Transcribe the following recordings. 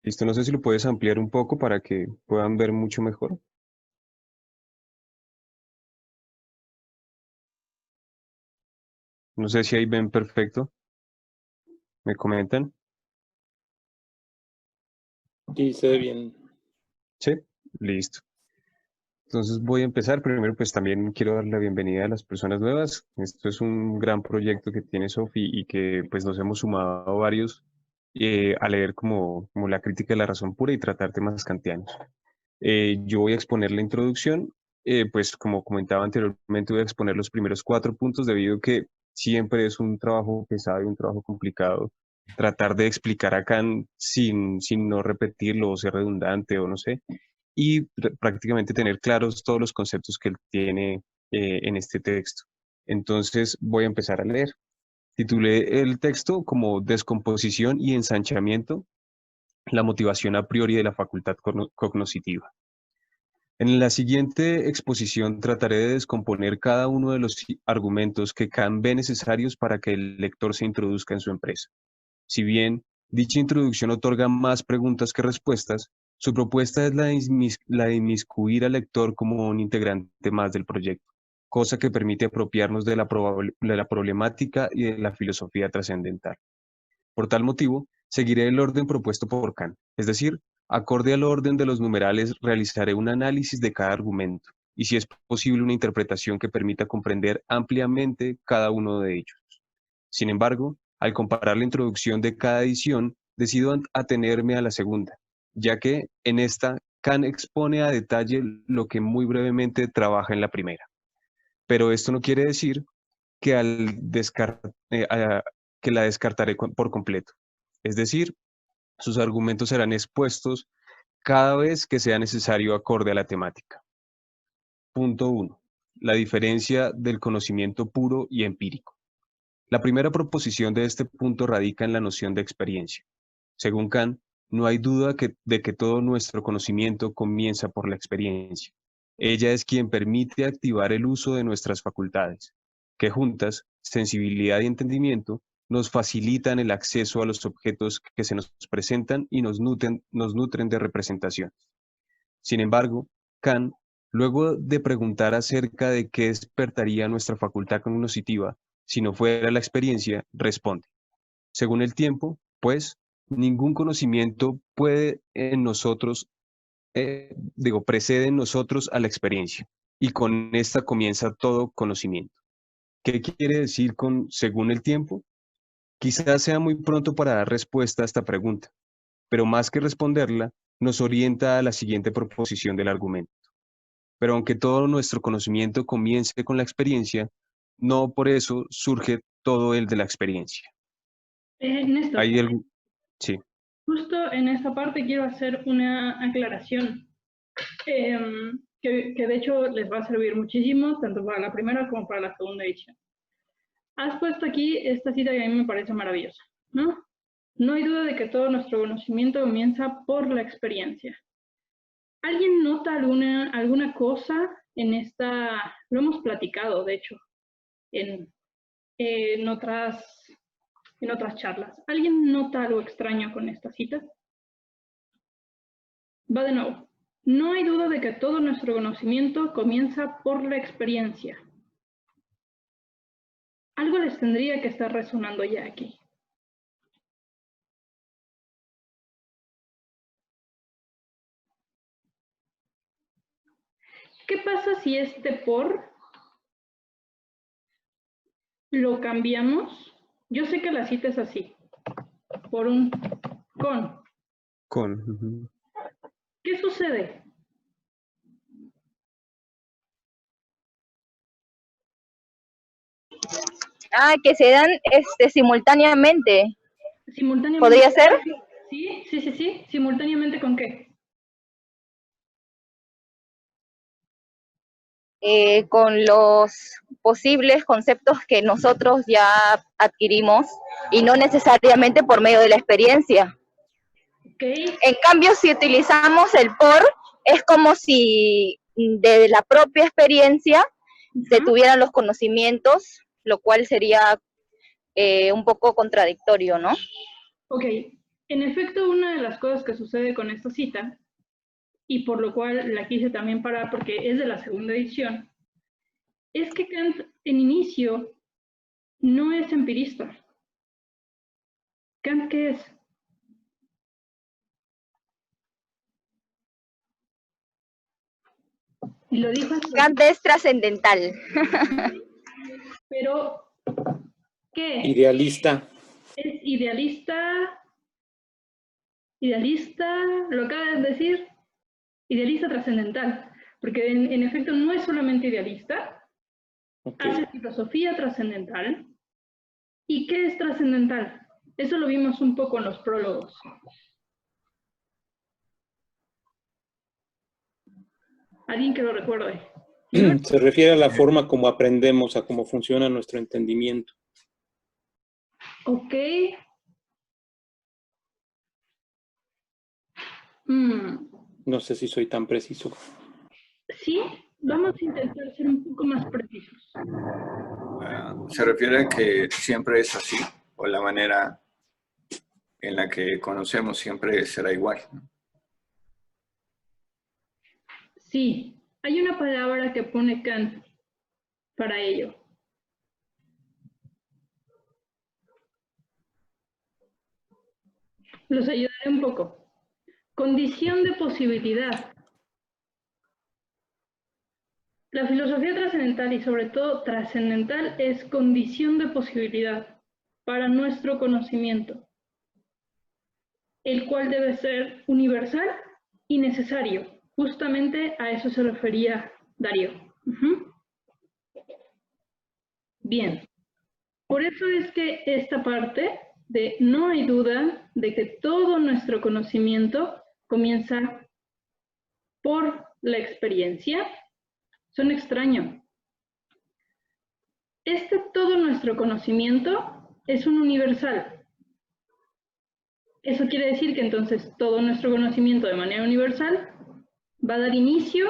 Listo, no sé si lo puedes ampliar un poco para que puedan ver mucho mejor. No sé si ahí ven perfecto. ¿Me comentan? Sí, se ve bien. Sí, listo. Entonces voy a empezar. Primero, pues también quiero dar la bienvenida a las personas nuevas. Esto es un gran proyecto que tiene Sofi y que pues nos hemos sumado varios a leer como la crítica de la razón pura y tratar temas kantianos. Yo voy a exponer la introducción. Pues como comentaba anteriormente, voy a exponer los primeros 4 puntos debido a que siempre es un trabajo pesado y un trabajo complicado tratar de explicar a Kant sin no repetirlo o ser redundante o no sé, y prácticamente tener claros todos los conceptos que él tiene en este texto. Entonces voy a empezar a leer. Titulé el texto como Descomposición y ensanchamiento, la motivación a priori de la facultad cognoscitiva. En la siguiente exposición trataré de descomponer cada uno de los argumentos que Kant ve necesarios para que el lector se introduzca en su empresa. Si bien dicha introducción otorga más preguntas que respuestas, su propuesta es la de inmiscuir al lector como un integrante más del proyecto, cosa que permite apropiarnos de la problemática y de la filosofía trascendental. Por tal motivo, seguiré el orden propuesto por Kant, es decir, acorde al orden de los numerales realizaré un análisis de cada argumento, y si es posible una interpretación que permita comprender ampliamente cada uno de ellos. Sin embargo, al comparar la introducción de cada edición, decido atenerme a la segunda, ya que en esta Kant expone a detalle lo que muy brevemente trabaja en la primera. Pero esto no quiere decir que, que la descartaré por completo. Es decir, sus argumentos serán expuestos cada vez que sea necesario acorde a la temática. Punto 1. La diferencia del conocimiento puro y empírico. La primera proposición de este punto radica en la noción de experiencia. Según Kant, no hay duda de que todo nuestro conocimiento comienza por la experiencia. Ella es quien permite activar el uso de nuestras facultades, que juntas, sensibilidad y entendimiento, nos facilitan el acceso a los objetos que se nos presentan y nos nutren de representación. Sin embargo, Kant, luego de preguntar acerca de qué despertaría nuestra facultad cognitiva si no fuera la experiencia, responde: según el tiempo, pues, ningún conocimiento puede en nosotros, precede en nosotros a la experiencia, y con esta comienza todo conocimiento. ¿Qué quiere decir con según el tiempo? Quizás sea muy pronto para dar respuesta a esta pregunta, pero más que responderla, nos orienta a la siguiente proposición del argumento. Pero aunque todo nuestro conocimiento comience con la experiencia, no por eso surge todo el de la experiencia. Néstor, Hay algún... Sí. justo en esta parte quiero hacer una aclaración que de hecho les va a servir muchísimo, tanto para la primera como para la segunda edición. Has puesto aquí esta cita que a mí me parece maravillosa, ¿no? No hay duda de que todo nuestro conocimiento comienza por la experiencia. ¿Alguien nota alguna cosa en esta? Lo hemos platicado, de hecho, en, en otras charlas. ¿Alguien nota algo extraño con esta cita? Va de nuevo. No hay duda de que todo nuestro conocimiento comienza por la experiencia. Algo les tendría que estar resonando ya aquí. ¿Qué pasa si este por lo cambiamos? Yo sé que la cita es así, por un con. Con. ¿Qué sucede? Que se dan simultáneamente. ¿Simultáneamente? ¿Podría ser? Sí. ¿Simultáneamente con qué? Con los posibles conceptos que nosotros ya adquirimos y no necesariamente por medio de la experiencia. Okay. En cambio, si utilizamos el por, es como si de la propia experiencia se tuvieran los conocimientos, lo cual sería un poco contradictorio, ¿no? Ok, En efecto, una de las cosas que sucede con esta cita, y por lo cual la quise también parar porque es de la segunda edición, es que Kant en inicio no es empirista. ¿Kant qué es? Y lo dijo hasta... Kant es trascendental. Pero, ¿qué? Idealista. ¿Es idealista? ¿Idealista? ¿Lo acabas de decir? Idealista trascendental. Porque en efecto no es solamente idealista, hace filosofía trascendental. ¿Y qué es trascendental? Eso lo vimos un poco en los prólogos. ¿Alguien que lo recuerde? Se refiere a la forma como aprendemos, a cómo funciona nuestro entendimiento. Ok. No sé si soy tan preciso. Sí, vamos a intentar ser un poco más precisos. ¿Se refiere a que siempre es así? ¿O la manera en la que conocemos siempre será igual? Sí, hay una palabra que pone Kant para ello. Los ayudaré un poco. Condición de posibilidad. La filosofía trascendental y sobre todo trascendental es condición de posibilidad para nuestro conocimiento, el cual debe ser universal y necesario. Justamente a eso se refería Darío. Bien, por eso es que esta parte de no hay duda de que todo nuestro conocimiento comienza por la experiencia, son extraño. Todo nuestro conocimiento es un universal. Eso quiere decir que entonces todo nuestro conocimiento de manera universal va a dar inicio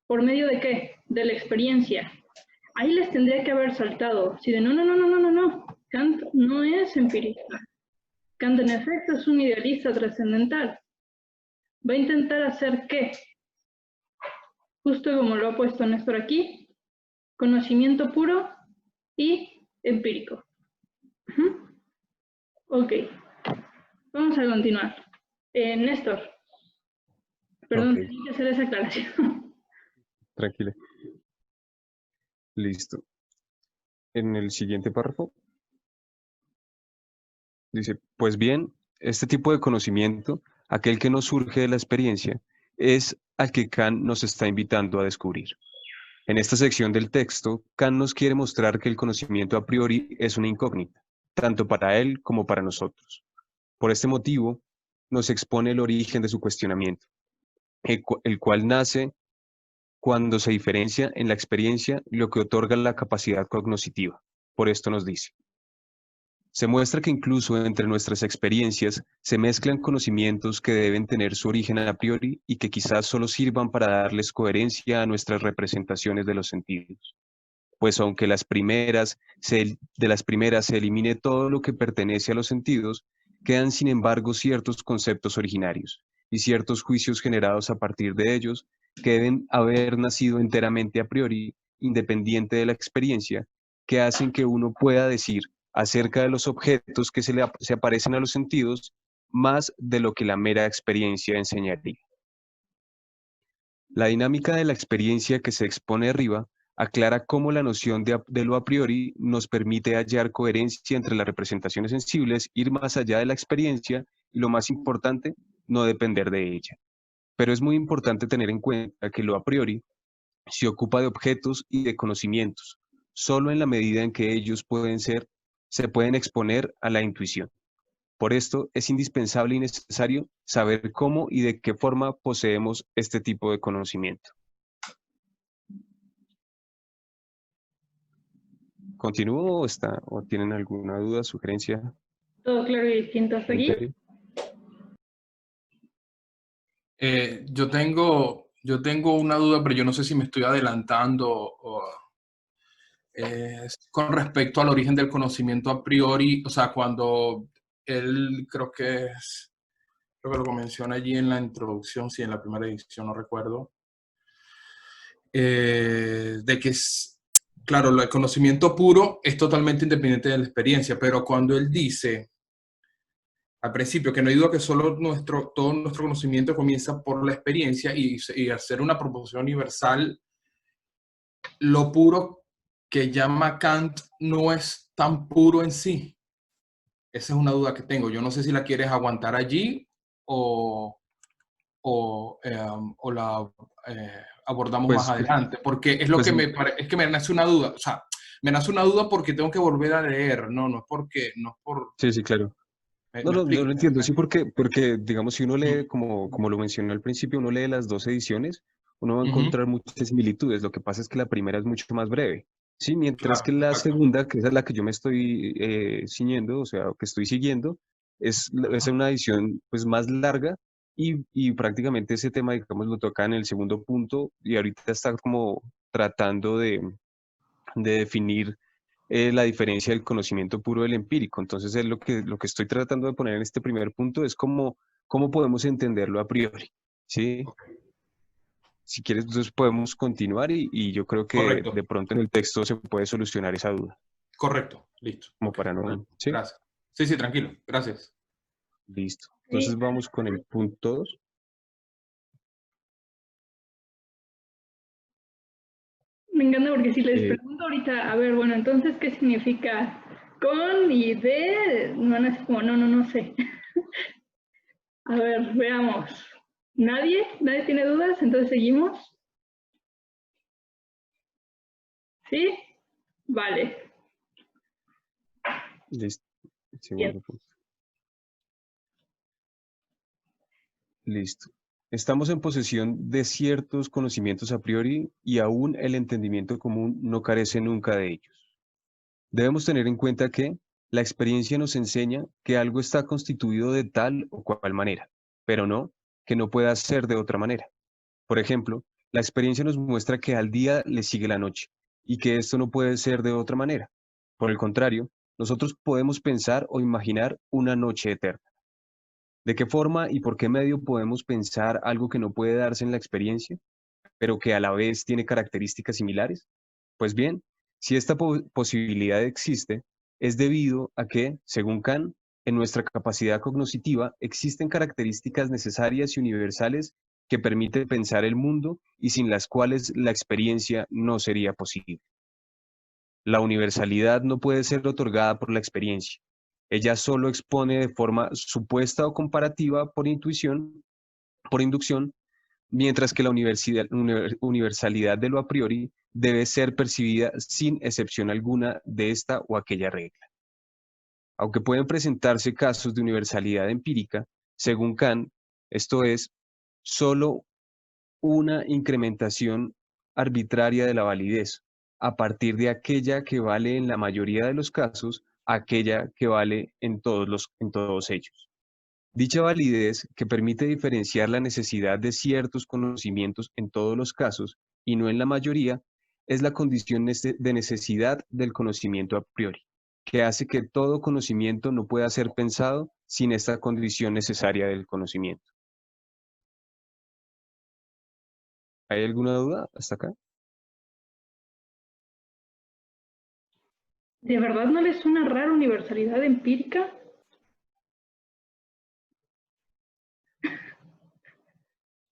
¿por medio de qué? De la experiencia. Ahí les tendría que haber saltado. Si de no. Kant no es empirista. Kant en efecto es un idealista trascendental. Va a intentar hacer ¿qué? Justo como lo ha puesto Néstor aquí, conocimiento puro y empírico. Ok, vamos a continuar. Néstor, perdón, tenía que hacer esa aclaración. Tranquila. Listo. En el siguiente párrafo dice, pues bien, este tipo de conocimiento, aquel que no surge de la experiencia, es al que Kant nos está invitando a descubrir. En esta sección del texto, Kant nos quiere mostrar que el conocimiento a priori es una incógnita, tanto para él como para nosotros. Por este motivo, nos expone el origen de su cuestionamiento, el cual nace cuando se diferencia en la experiencia lo que otorga la capacidad cognoscitiva. Por esto nos dice, se muestra que incluso entre nuestras experiencias se mezclan conocimientos que deben tener su origen a priori y que quizás solo sirvan para darles coherencia a nuestras representaciones de los sentidos. Pues aunque de las primeras se elimine todo lo que pertenece a los sentidos, quedan sin embargo ciertos conceptos originarios y ciertos juicios generados a partir de ellos que deben haber nacido enteramente a priori, independiente de la experiencia, que hacen que uno pueda decir acerca de los objetos que se aparecen a los sentidos más de lo que la mera experiencia enseñaría. La dinámica de la experiencia que se expone arriba aclara cómo la noción de lo a priori nos permite hallar coherencia entre las representaciones sensibles, ir más allá de la experiencia y, lo más importante, no depender de ella. Pero es muy importante tener en cuenta que lo a priori se ocupa de objetos y de conocimientos, solo en la medida en que ellos se pueden exponer a la intuición. Por esto es indispensable y necesario saber cómo y de qué forma poseemos este tipo de conocimiento. ¿Continúo o tienen alguna duda, sugerencia? Todo claro y distinto hasta aquí. Yo tengo una duda, pero yo no sé si me estoy adelantando con respecto al origen del conocimiento a priori. O sea, cuando él creo que lo menciona allí en la introducción, sí, en la primera edición, no recuerdo, de que claro, el conocimiento puro es totalmente independiente de la experiencia, pero cuando él dice al principio que no hay duda que todo nuestro conocimiento comienza por la experiencia y hacer una proposición universal, lo puro que llama Kant no es tan puro en sí. Esa es una duda que tengo. Yo no sé si la quieres aguantar allí o la abordamos Pues, más adelante, porque es lo pues, que es que me nace una duda. O sea, me nace una duda porque tengo que volver a leer. No es no es por... sí, sí, claro. No, ¿Me no, yo explico? lo entiendo, sí, porque digamos, si uno lee, como lo mencioné al principio, uno lee las dos ediciones, uno va a Ujú, encontrar muchas similitudes. Lo que pasa es que la primera es mucho más breve, ¿sí? Mientras claro, que la exacto. segunda, que esa es la que yo me estoy ciñendo, o sea, que estoy siguiendo, es una edición pues más larga y prácticamente ese tema, digamos, lo toca en el segundo punto y ahorita está como tratando de definir la diferencia del conocimiento puro del empírico. Entonces, es lo que estoy tratando de poner en este primer punto es cómo podemos entenderlo a priori, ¿sí? Si quieres, entonces podemos continuar y yo creo que Correcto, de pronto en el texto se puede solucionar esa duda, correcto. Listo. como Ok, para bueno, no, ¿sí? gracias. Sí, sí, tranquilo. Gracias. Listo. Sí, Entonces vamos con el punto 2. me encanta porque si les pregunto ahorita, a ver, bueno, entonces, ¿qué significa con y de? No van a decir como, no sé. A ver, veamos. ¿Nadie? ¿Nadie tiene dudas? Entonces seguimos. ¿Sí? Vale. Listo. Bien. Segundo punto. Listo. Estamos en posesión de ciertos conocimientos a priori y aún el entendimiento común no carece nunca de ellos. Debemos tener en cuenta que la experiencia nos enseña que algo está constituido de tal o cual manera, pero no que no pueda ser de otra manera. Por ejemplo, la experiencia nos muestra que al día le sigue la noche y que esto no puede ser de otra manera. Por el contrario, nosotros podemos pensar o imaginar una noche eterna. ¿De qué forma y por qué medio podemos pensar algo que no puede darse en la experiencia, pero que a la vez tiene características similares? Pues bien, si esta posibilidad existe, es debido a que, según Kant, en nuestra capacidad cognoscitiva existen características necesarias y universales que permiten pensar el mundo y sin las cuales la experiencia no sería posible. La universalidad no puede ser otorgada por la experiencia. Ella solo expone de forma supuesta o comparativa por intuición, por inducción, mientras que la universalidad de lo a priori debe ser percibida sin excepción alguna de esta o aquella regla. Aunque pueden presentarse casos de universalidad empírica, según Kant, esto es solo una incrementación arbitraria de la validez, a partir de aquella que vale en la mayoría de los casos, aquella que vale en todos ellos. Dicha validez, que permite diferenciar la necesidad de ciertos conocimientos en todos los casos y no en la mayoría, es la condición de necesidad del conocimiento a priori, que hace que todo conocimiento no pueda ser pensado sin esta condición necesaria del conocimiento. ¿Hay alguna duda hasta acá? ¿De verdad no les suena rara universalidad empírica?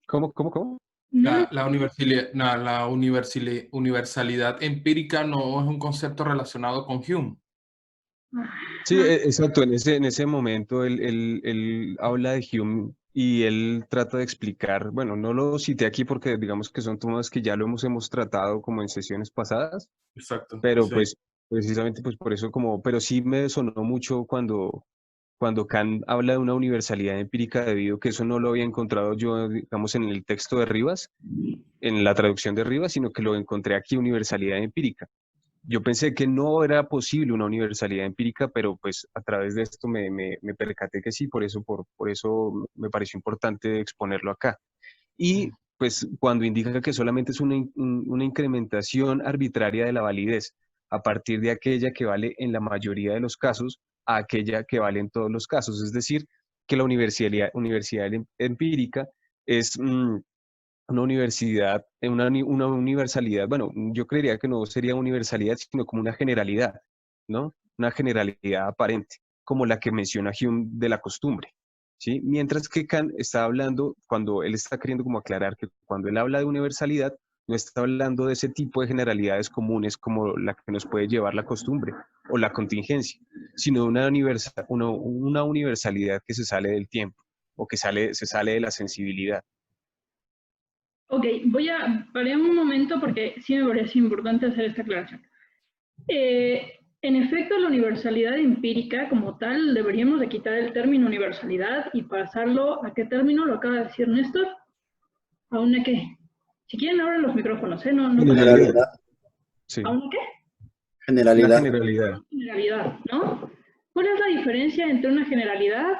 ¿Cómo? ¿No les... Universalidad empírica no es un concepto relacionado con Hume. Sí, exacto. En ese momento él habla de Hume y él trata de explicar, bueno, no lo cité aquí porque digamos que son temas que ya lo hemos tratado como en sesiones pasadas, Exacto, pero sí. pues precisamente pues por eso pero sí me sonó mucho cuando Kant habla de una universalidad empírica debido a que eso no lo había encontrado yo, digamos, en el texto de Rivas, en la traducción de Rivas, sino que lo encontré aquí, universalidad empírica. Yo pensé que no era posible una universalidad empírica, pero pues a través de esto me percaté que sí, por eso me pareció importante exponerlo acá. Y pues cuando indica que solamente es una incrementación arbitraria de la validez a partir de aquella que vale en la mayoría de los casos, a aquella que vale en todos los casos. Es decir, que la universidad empírica es una universidad, una universalidad, bueno, yo creería que no sería universalidad, sino como una generalidad, ¿no? Una generalidad aparente, como la que menciona Hume de la costumbre, ¿sí? Mientras que Kant está hablando, cuando él está queriendo como aclarar que cuando él habla de universalidad, no está hablando de ese tipo de generalidades comunes como la que nos puede llevar la costumbre o la contingencia, sino de una universalidad que se sale del tiempo o que se sale de la sensibilidad. Ok, paré un momento porque sí me parece importante hacer esta aclaración. En efecto, la universalidad empírica como tal, deberíamos de quitar el término universalidad y pasarlo ¿a qué término lo acaba de decir Néstor? ¿A una qué? Si quieren abren los micrófonos, no Generalidad. Sí. ¿A una qué? Generalidad. Una generalidad, ¿no? ¿Cuál es la diferencia entre una generalidad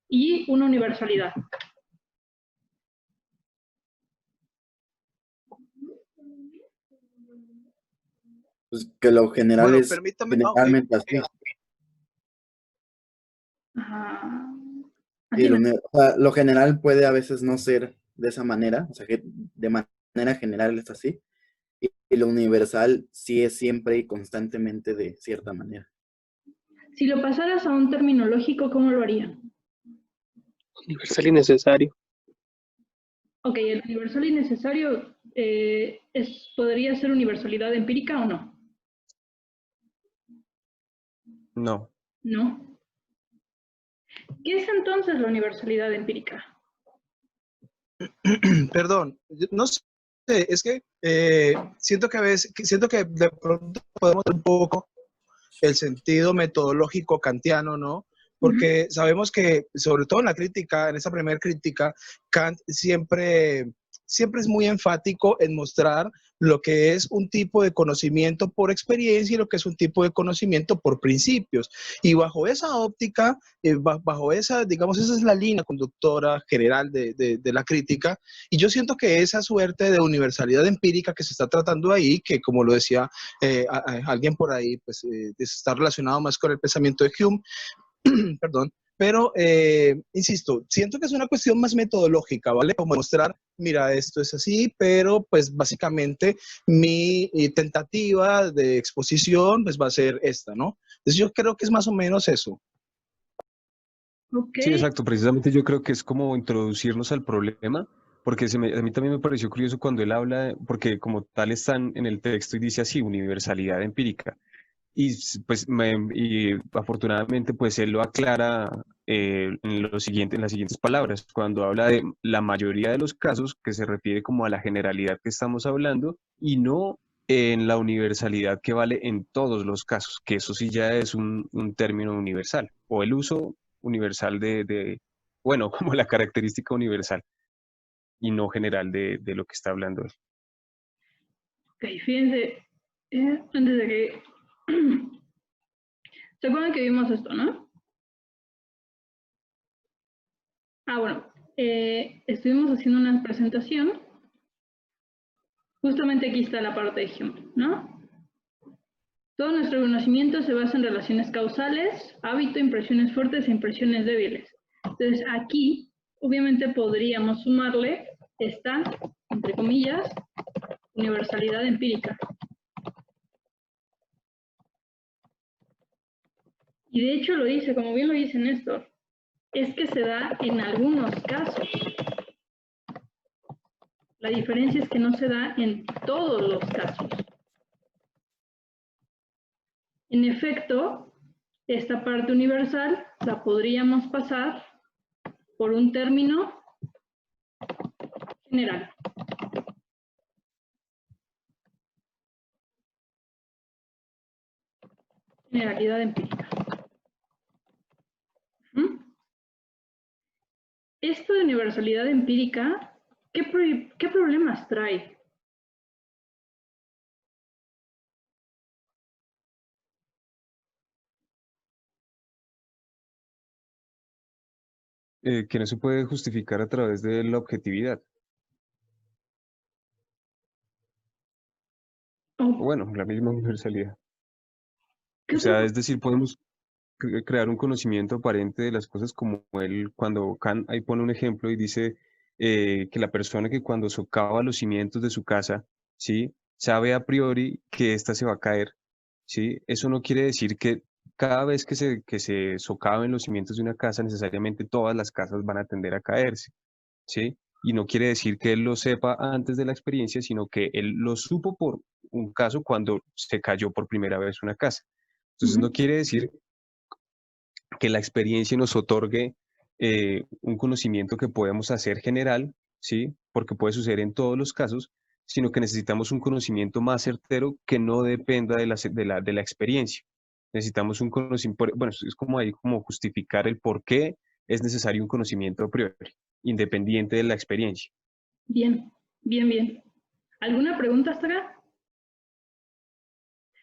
y una universalidad? Pues que lo general Bueno, es permítame, generalmente así. Ajá. Y o sea, lo general puede a veces no ser de esa manera, o sea que de manera general es así, y lo universal sí es siempre y constantemente de cierta manera. Si lo pasaras a un término lógico, ¿cómo lo harían? Universal y necesario. Ok, el universal y necesario ¿podría ser universalidad empírica o no? No. No. ¿Qué es entonces la universalidad empírica? Perdón, no sé, es que siento que de pronto podemos ver un poco el sentido metodológico kantiano, ¿no? Porque sabemos que, sobre todo en la crítica, en esa primera crítica, Kant siempre es muy enfático en mostrar lo que es un tipo de conocimiento por experiencia y lo que es un tipo de conocimiento por principios. Y bajo esa óptica, bajo esa, digamos, esa es la línea conductora general de la crítica. Y yo siento que esa suerte de universalidad empírica que se está tratando ahí, que como lo decía alguien por ahí, pues está relacionado más con el pensamiento de Hume, perdón, pero insisto, siento que es una cuestión más metodológica, ¿vale? Como mostrar, mira, esto es así, pero pues básicamente mi tentativa de exposición pues va a ser esta, ¿no? Entonces yo creo que es más o menos eso. Okay. Sí, exacto. Precisamente yo creo que es como introducirnos al problema, porque a mí también me pareció curioso cuando él habla, porque como tal están en el texto y dice así, universalidad empírica. Y pues y afortunadamente pues él lo aclara en las siguientes palabras, cuando habla de la mayoría de los casos, que se refiere como a la generalidad que estamos hablando, y no en la universalidad que vale en todos los casos, que eso sí ya es un término universal, o el uso universal bueno, como la característica universal y no general de lo que está hablando él. Ok, fíjense, antes de que... ¿Se acuerdan que vimos esto, no? Bueno, estuvimos haciendo una presentación. Justamente aquí está la parte de Hume, ¿no? Todo nuestro conocimiento se basa en relaciones causales, hábito, impresiones fuertes e impresiones débiles. Entonces aquí, obviamente podríamos sumarle esta, entre comillas, universalidad empírica. Y de hecho lo dice, como bien lo dice Néstor, es que se da en algunos casos. La diferencia es que no se da en todos los casos. En efecto, esta parte universal la podríamos pasar por un término general. Generalidad empírica. Esto de universalidad empírica, ¿qué problemas trae? Que no se puede justificar a través de la objetividad. Bueno, la misma universalidad. O sea, es decir, crear un conocimiento aparente de las cosas como él, cuando Kant ahí pone un ejemplo y dice que la persona que cuando socava los cimientos de su casa, ¿sí? Sabe a priori que ésta se va a caer, ¿sí? Eso no quiere decir que cada vez que se socaven los cimientos de una casa, necesariamente todas las casas van a tender a caerse, ¿sí? Y no quiere decir que él lo sepa antes de la experiencia, sino que él lo supo por un caso cuando se cayó por primera vez una casa. Entonces no quiere decir que la experiencia nos otorgue un conocimiento que podemos hacer general, ¿sí? Porque puede suceder en todos los casos, sino que necesitamos un conocimiento más certero que no dependa de la experiencia. Necesitamos un conocimiento, bueno, es como ahí como justificar el por qué es necesario un conocimiento a priori, independiente de la experiencia. Bien, bien, bien. ¿Alguna pregunta hasta acá?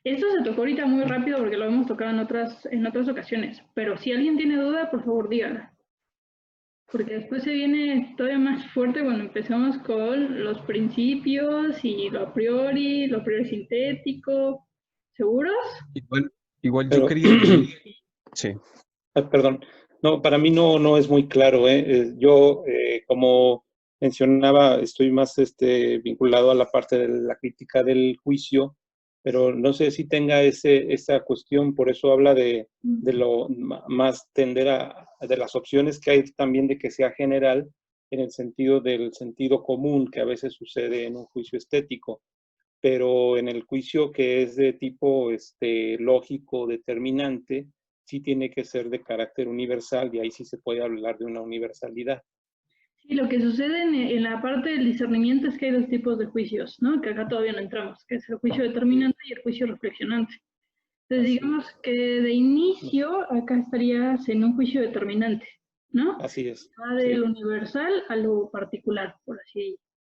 Esto se tocó ahorita muy rápido porque lo hemos tocado en otras ocasiones, pero si alguien tiene duda, por favor dígala. Porque después se viene todavía más fuerte cuando empezamos con los principios y lo a priori sintético. ¿Seguros? Igual yo Pero, quería... Sí. perdón, no, para mí no es muy claro, ¿eh? Yo, como mencionaba, estoy más vinculado a la parte de la crítica del juicio, pero no sé si tenga esa cuestión, por eso habla de lo más tender de las opciones que hay también de que sea general, en el sentido del sentido común que a veces sucede en un juicio estético, pero en el juicio que es de tipo lógico, determinante, sí tiene que ser de carácter universal y ahí sí se puede hablar de una universalidad. Sí, lo que sucede en la parte del discernimiento es que hay dos tipos de juicios, ¿no? Que acá todavía no entramos, que es el juicio determinante y el juicio reflexionante. Entonces, digamos que de inicio acá estarías en un juicio determinante, ¿no? Así es. Va del universal a lo particular,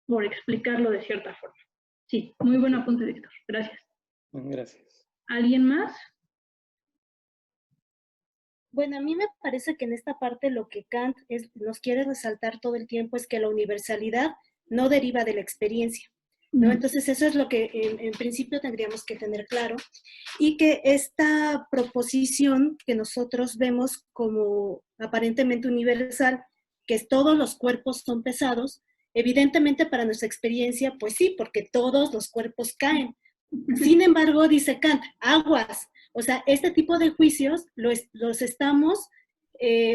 por explicarlo de cierta forma. Sí, muy buen apunte, Víctor. Gracias. Gracias. ¿Alguien más? Bueno, a mí me parece que en esta parte lo que Kant nos quiere resaltar todo el tiempo es que la universalidad no deriva de la experiencia, ¿no? Entonces eso es lo que en principio tendríamos que tener claro, y que esta proposición que nosotros vemos como aparentemente universal, que todos los cuerpos son pesados, evidentemente para nuestra experiencia, pues sí, porque todos los cuerpos caen. Sin embargo, dice Kant, aguas. O sea, este tipo de juicios los estamos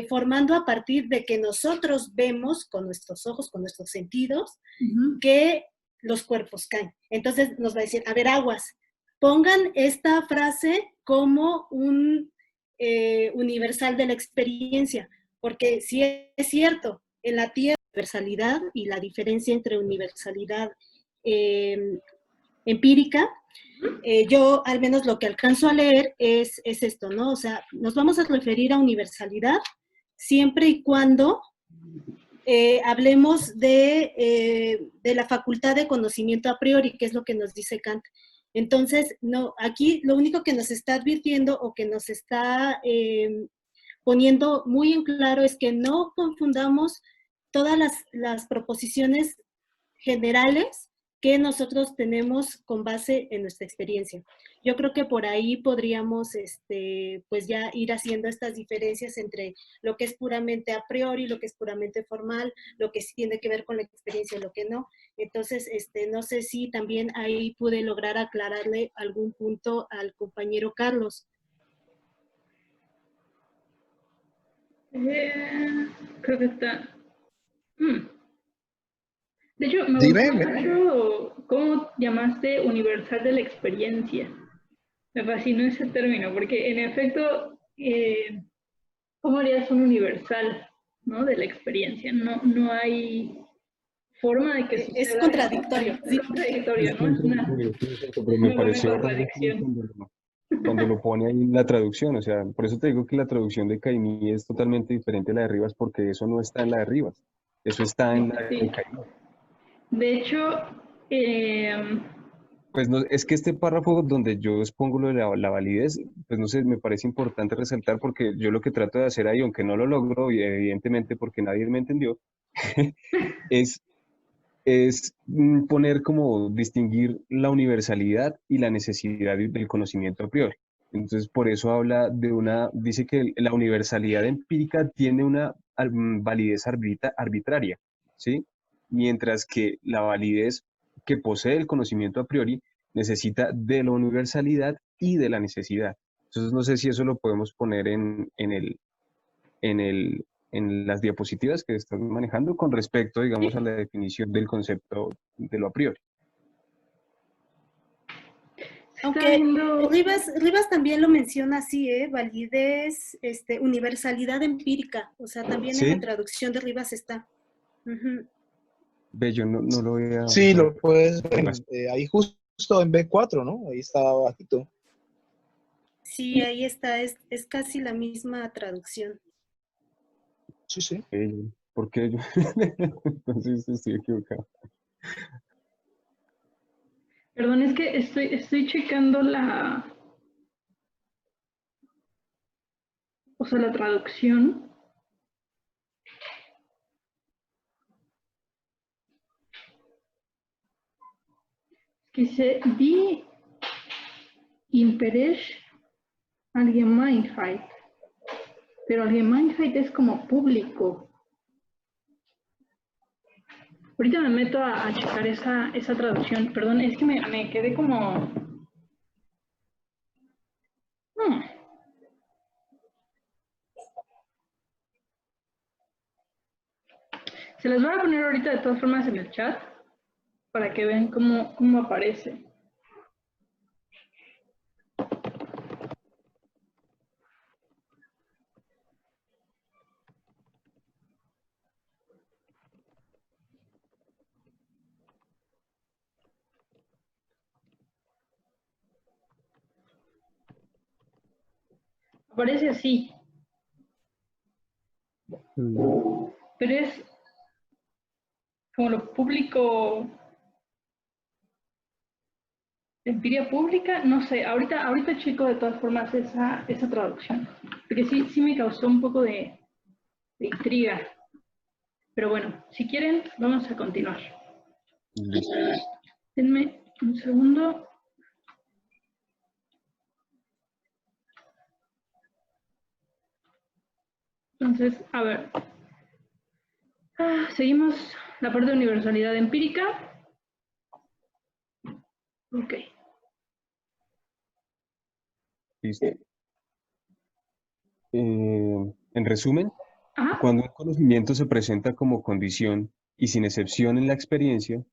formando a partir de que nosotros vemos con nuestros ojos, con nuestros sentidos, que los cuerpos caen. Entonces nos va a decir, a ver, aguas, pongan esta frase como un universal de la experiencia, porque si es cierto, en la Tierra, universalidad y la diferencia entre universalidad empírica, yo al menos lo que alcanzo a leer es esto, ¿no? O sea, nos vamos a referir a universalidad siempre y cuando hablemos de la facultad de conocimiento a priori, que es lo que nos dice Kant. Entonces, no, aquí lo único que nos está advirtiendo o que nos está poniendo muy en claro es que no confundamos todas las proposiciones generales que nosotros tenemos con base en nuestra experiencia. Yo creo que por ahí podríamos pues ya ir haciendo estas diferencias entre lo que es puramente a priori, lo que es puramente formal, lo que sí tiene que ver con la experiencia y lo que no. Entonces, no sé si también ahí pude lograr aclararle algún punto al compañero Carlos. Creo que está... De hecho, me Dime, gustó mucho cómo llamaste universal de la experiencia. Me fascinó ese término, porque en efecto, ¿cómo harías un universal, ¿no? De la experiencia? No hay forma de que suceda. Es contradictorio. Es contradictorio, ¿no? Es una pero me pareció contradicción. cuando lo pone ahí en la traducción, o sea, por eso te digo que la traducción de Caimí es totalmente diferente a la de Rivas, porque eso no está en la de Rivas, eso está en la de Caimí. De hecho, pues no, es que este párrafo donde yo expongo lo de la validez, pues no sé, me parece importante resaltar porque yo lo que trato de hacer ahí, aunque no lo logro, y evidentemente porque nadie me entendió, es poner como distinguir la universalidad y la necesidad del conocimiento a priori. Entonces, por eso habla de dice que la universalidad empírica tiene una validez arbitraria, ¿sí? Mientras que la validez que posee el conocimiento a priori necesita de la universalidad y de la necesidad. Entonces, no sé si eso lo podemos poner en las diapositivas que estás manejando con respecto, digamos, a la definición del concepto de lo a priori. Aunque Rivas también lo menciona así, validez, universalidad empírica, o sea, también ¿Sí? en la traducción de Rivas está. Ve, yo no lo veía. Sí, lo puedes ver ahí justo en B4, ¿no? Ahí está bajito. Sí, ahí está, es casi la misma traducción. Sí, sí. ¿Por qué yo? Entonces estoy equivocado. Perdón, es que estoy checando la traducción. Que dice, die Imperesh Allgemeinheit. Pero Allgemeinheit es como público. Ahorita me meto a checar esa traducción. Perdón, es que me quedé como... Se las voy a poner ahorita de todas formas en el chat para que vean cómo aparece. Aparece así. Pero es como lo público, empiria pública, no sé, ahorita checo de todas formas esa traducción, porque sí me causó un poco de intriga. Pero bueno, si quieren, vamos a continuar. Denme un segundo. Entonces, a ver. Seguimos la parte de universalidad empírica. Ok. Listo. En resumen, cuando un conocimiento se presenta como condición y sin excepción en la experiencia,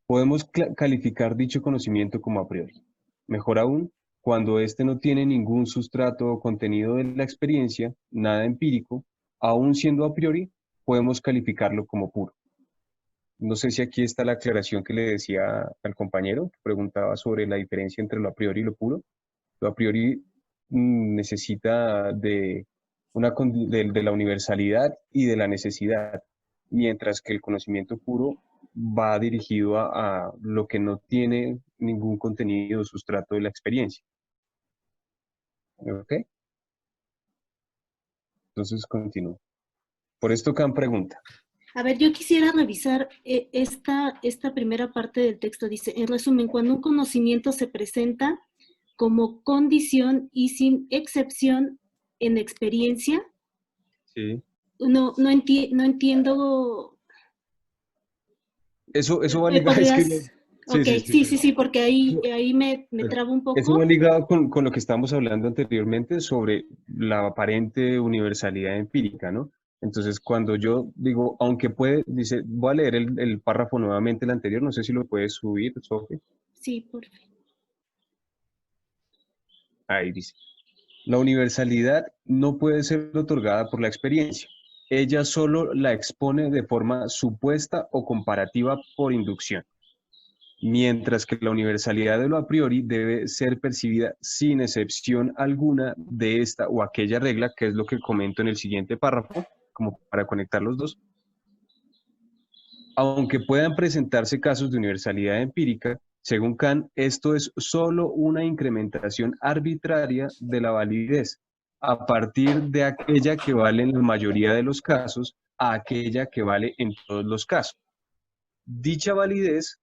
podemos calificar dicho conocimiento como a priori. Mejor aún, cuando éste no tiene ningún sustrato o contenido de la experiencia, nada empírico, aún siendo a priori, podemos calificarlo como puro. No sé si aquí está la aclaración que le decía al compañero, que preguntaba sobre la diferencia entre lo a priori y lo puro. Lo a priori necesita de la universalidad y de la necesidad, mientras que el conocimiento puro va dirigido a lo que no tiene ningún contenido o sustrato de la experiencia. ¿Ok? Entonces continúo. Por esto Kant pregunta. A ver, yo quisiera revisar esta primera parte del texto. Dice, en resumen, cuando un conocimiento se presenta como condición y sin excepción en experiencia, Sí. no entiendo. Eso va ligado. Sí, porque ahí me trabo un poco. Eso va ligado con lo que estábamos hablando anteriormente sobre la aparente universalidad empírica, ¿no? Entonces, cuando yo digo, aunque puede, dice, voy a leer el párrafo nuevamente, el anterior, no sé si lo puedes subir, Sofi. Sí, por favor. Ahí dice, la universalidad no puede ser otorgada por la experiencia. Ella solo la expone de forma supuesta o comparativa por inducción. Mientras que la universalidad de lo a priori debe ser percibida sin excepción alguna de esta o aquella regla, que es lo que comento en el siguiente párrafo, como para conectar los dos. Aunque puedan presentarse casos de universalidad empírica, según Kant, esto es solo una incrementación arbitraria de la validez, a partir de aquella que vale en la mayoría de los casos a aquella que vale en todos los casos. Dicha validez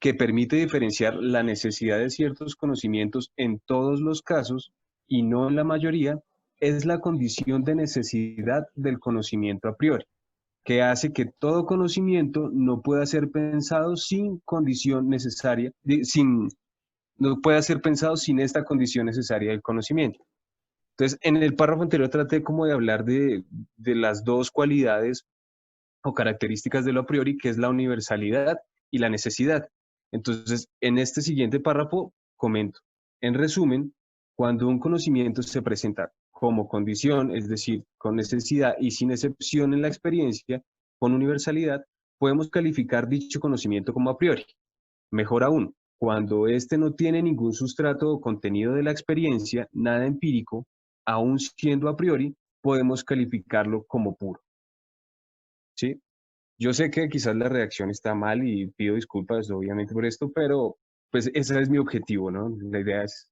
que permite diferenciar la necesidad de ciertos conocimientos en todos los casos y no en la mayoría, es la condición de necesidad del conocimiento a priori, que hace que todo conocimiento no pueda ser pensado sin condición necesaria, no pueda ser pensado sin esta condición necesaria del conocimiento. Entonces, en el párrafo anterior traté como de hablar de las dos cualidades o características de lo a priori, que es la universalidad y la necesidad. Entonces, en este siguiente párrafo comento, en resumen, cuando un conocimiento se presenta como condición, es decir, con necesidad y sin excepción en la experiencia, con universalidad, podemos calificar dicho conocimiento como a priori. Mejor aún, cuando éste no tiene ningún sustrato o contenido de la experiencia, nada empírico, aún siendo a priori, podemos calificarlo como puro. ¿Sí? Yo sé que quizás la reacción está mal y pido disculpas obviamente por esto, pero pues ese es mi objetivo, ¿no? La idea es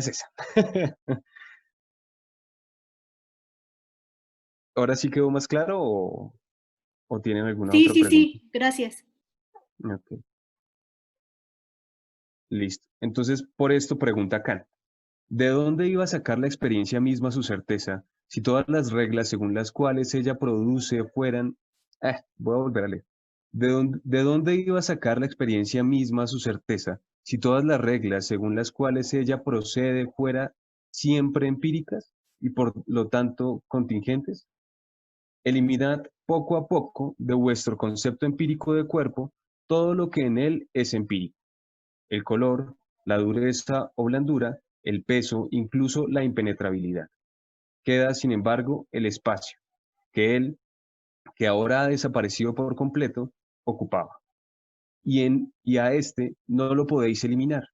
esa. ¿Ahora sí quedó más claro o tienen alguna Sí, otra sí, pregunta? sí, gracias. Ok, listo. Entonces, por esto pregunta Kant, ¿de dónde iba a sacar la experiencia misma su certeza si todas las reglas según las cuales ella produce fueran... voy a volver a leer. ¿De dónde iba a sacar la experiencia misma su certeza si todas las reglas según las cuales ella procede fueran siempre empíricas y por lo tanto contingentes? Eliminad poco a poco de vuestro concepto empírico de cuerpo todo lo que en él es empírico. El color, la dureza o blandura, el peso, incluso la impenetrabilidad. Queda, sin embargo, el espacio, que él, que ahora ha desaparecido por completo, ocupaba. Y a este no lo podéis eliminar.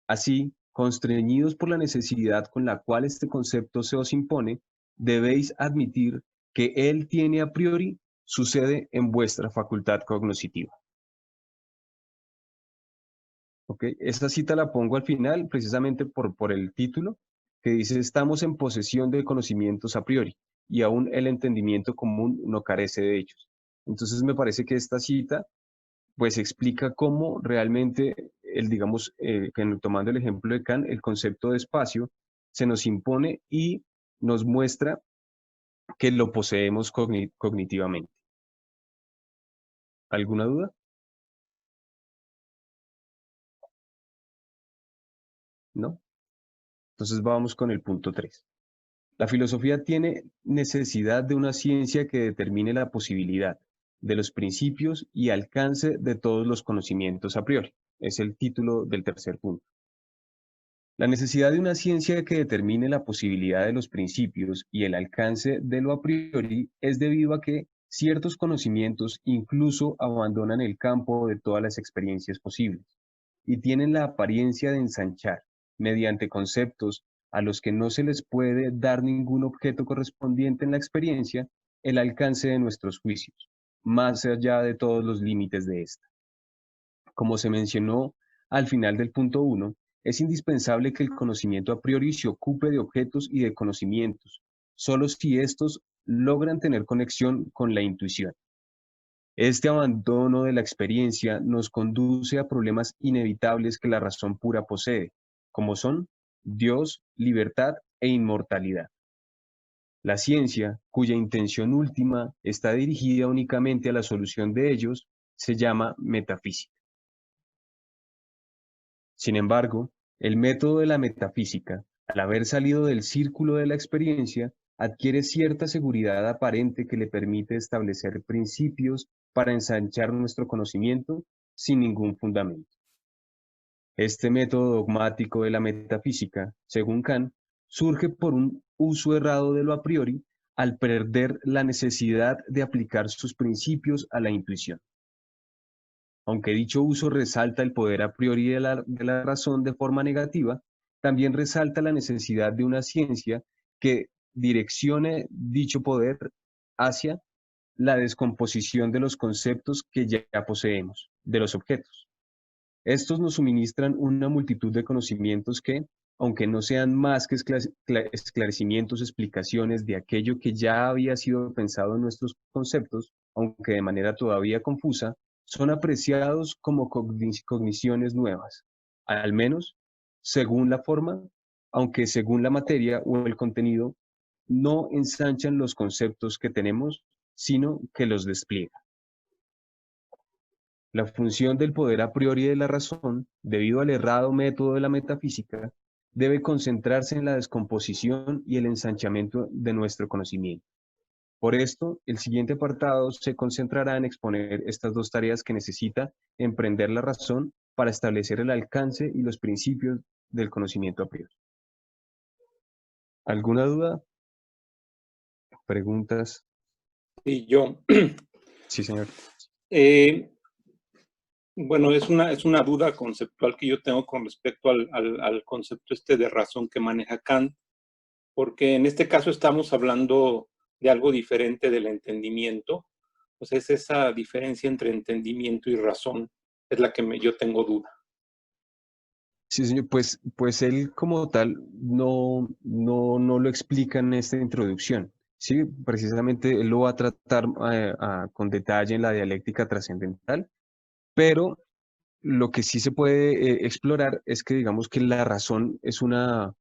Así, constreñidos por la necesidad con la cual este concepto se os impone, debéis admitir que él tiene a priori su sede en vuestra facultad cognoscitiva. ¿Ok? Esta cita la pongo al final precisamente por el título, que dice, estamos en posesión de conocimientos a priori, y aún el entendimiento común no carece de ellos. Entonces me parece que esta cita pues explica cómo realmente, digamos, tomando el ejemplo de Kant, el concepto de espacio se nos impone y nos muestra que lo poseemos cognitivamente. ¿Alguna duda? ¿No? Entonces vamos con el punto 3. La filosofía tiene necesidad de una ciencia que determine la posibilidad de los principios y alcance de todos los conocimientos a priori. Es el título del tercer punto. La necesidad de una ciencia que determine la posibilidad de los principios y el alcance de lo a priori es debido a que ciertos conocimientos incluso abandonan el campo de todas las experiencias posibles y tienen la apariencia de ensanchar, mediante conceptos a los que no se les puede dar ningún objeto correspondiente en la experiencia, el alcance de nuestros juicios, más allá de todos los límites de esta. Como se mencionó al final del punto 1, es indispensable que el conocimiento a priori se ocupe de objetos y de conocimientos, solo si estos logran tener conexión con la intuición. Este abandono de la experiencia nos conduce a problemas inevitables que la razón pura posee, como son Dios, libertad e inmortalidad. La ciencia, cuya intención última está dirigida únicamente a la solución de ellos, se llama metafísica. Sin embargo, el método de la metafísica, al haber salido del círculo de la experiencia, adquiere cierta seguridad aparente que le permite establecer principios para ensanchar nuestro conocimiento sin ningún fundamento. Este método dogmático de la metafísica, según Kant, surge por un uso errado de lo a priori al perder la necesidad de aplicar sus principios a la intuición. Aunque dicho uso resalta el poder a priori de la razón de forma negativa, también resalta la necesidad de una ciencia que direccione dicho poder hacia la descomposición de los conceptos que ya poseemos, de los objetos. Estos nos suministran una multitud de conocimientos que, aunque no sean más que esclarecimientos, explicaciones de aquello que ya había sido pensado en nuestros conceptos, aunque de manera todavía confusa, son apreciados como cogniciones nuevas, al menos según la forma, aunque según la materia o el contenido, no ensanchan los conceptos que tenemos, sino que los despliega. La función del poder a priori de la razón, debido al errado método de la metafísica, debe concentrarse en la descomposición y el ensanchamiento de nuestro conocimiento. Por esto, el siguiente apartado se concentrará en exponer estas dos tareas que necesita emprender la razón para establecer el alcance y los principios del conocimiento a priori. ¿Alguna duda? ¿Preguntas? Y yo. Sí, señor. Bueno, es una duda conceptual que yo tengo con respecto al concepto de razón que maneja Kant, porque en este caso estamos hablando de algo diferente del entendimiento. Pues es esa diferencia entre entendimiento y razón, es la que yo tengo duda. Sí, señor, pues él como tal no lo explica en esta introducción. Sí, precisamente él lo va a tratar con detalle en la dialéctica trascendental, pero lo que sí se puede explorar es que digamos que la razón es una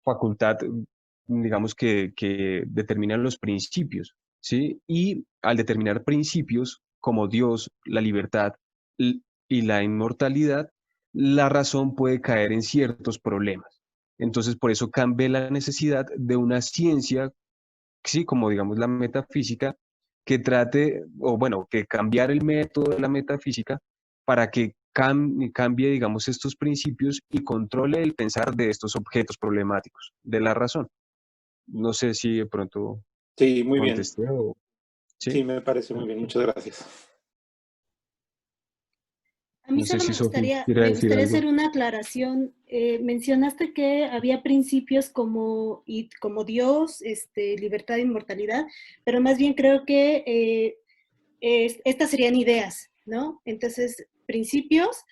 facultad, digamos que determina los principios, ¿sí? Y al determinar principios como Dios, la libertad y la inmortalidad, la razón puede caer en ciertos problemas. Entonces, por eso cambia la necesidad de una ciencia, sí, como digamos la metafísica, que trate, o bueno, que cambiar el método de la metafísica para que cambie, digamos, estos principios y controle el pensar de estos objetos problemáticos de la razón. No sé si de pronto Sí, muy bien. contesté o... ¿Sí? Sí, me parece muy bien. Muchas gracias. A mí No sé solo si me Sofi gustaría, quiere decir algo. hacer una aclaración. Mencionaste que había principios como Dios, libertad e inmortalidad, pero más bien creo que estas serían ideas, ¿no? Entonces, principios,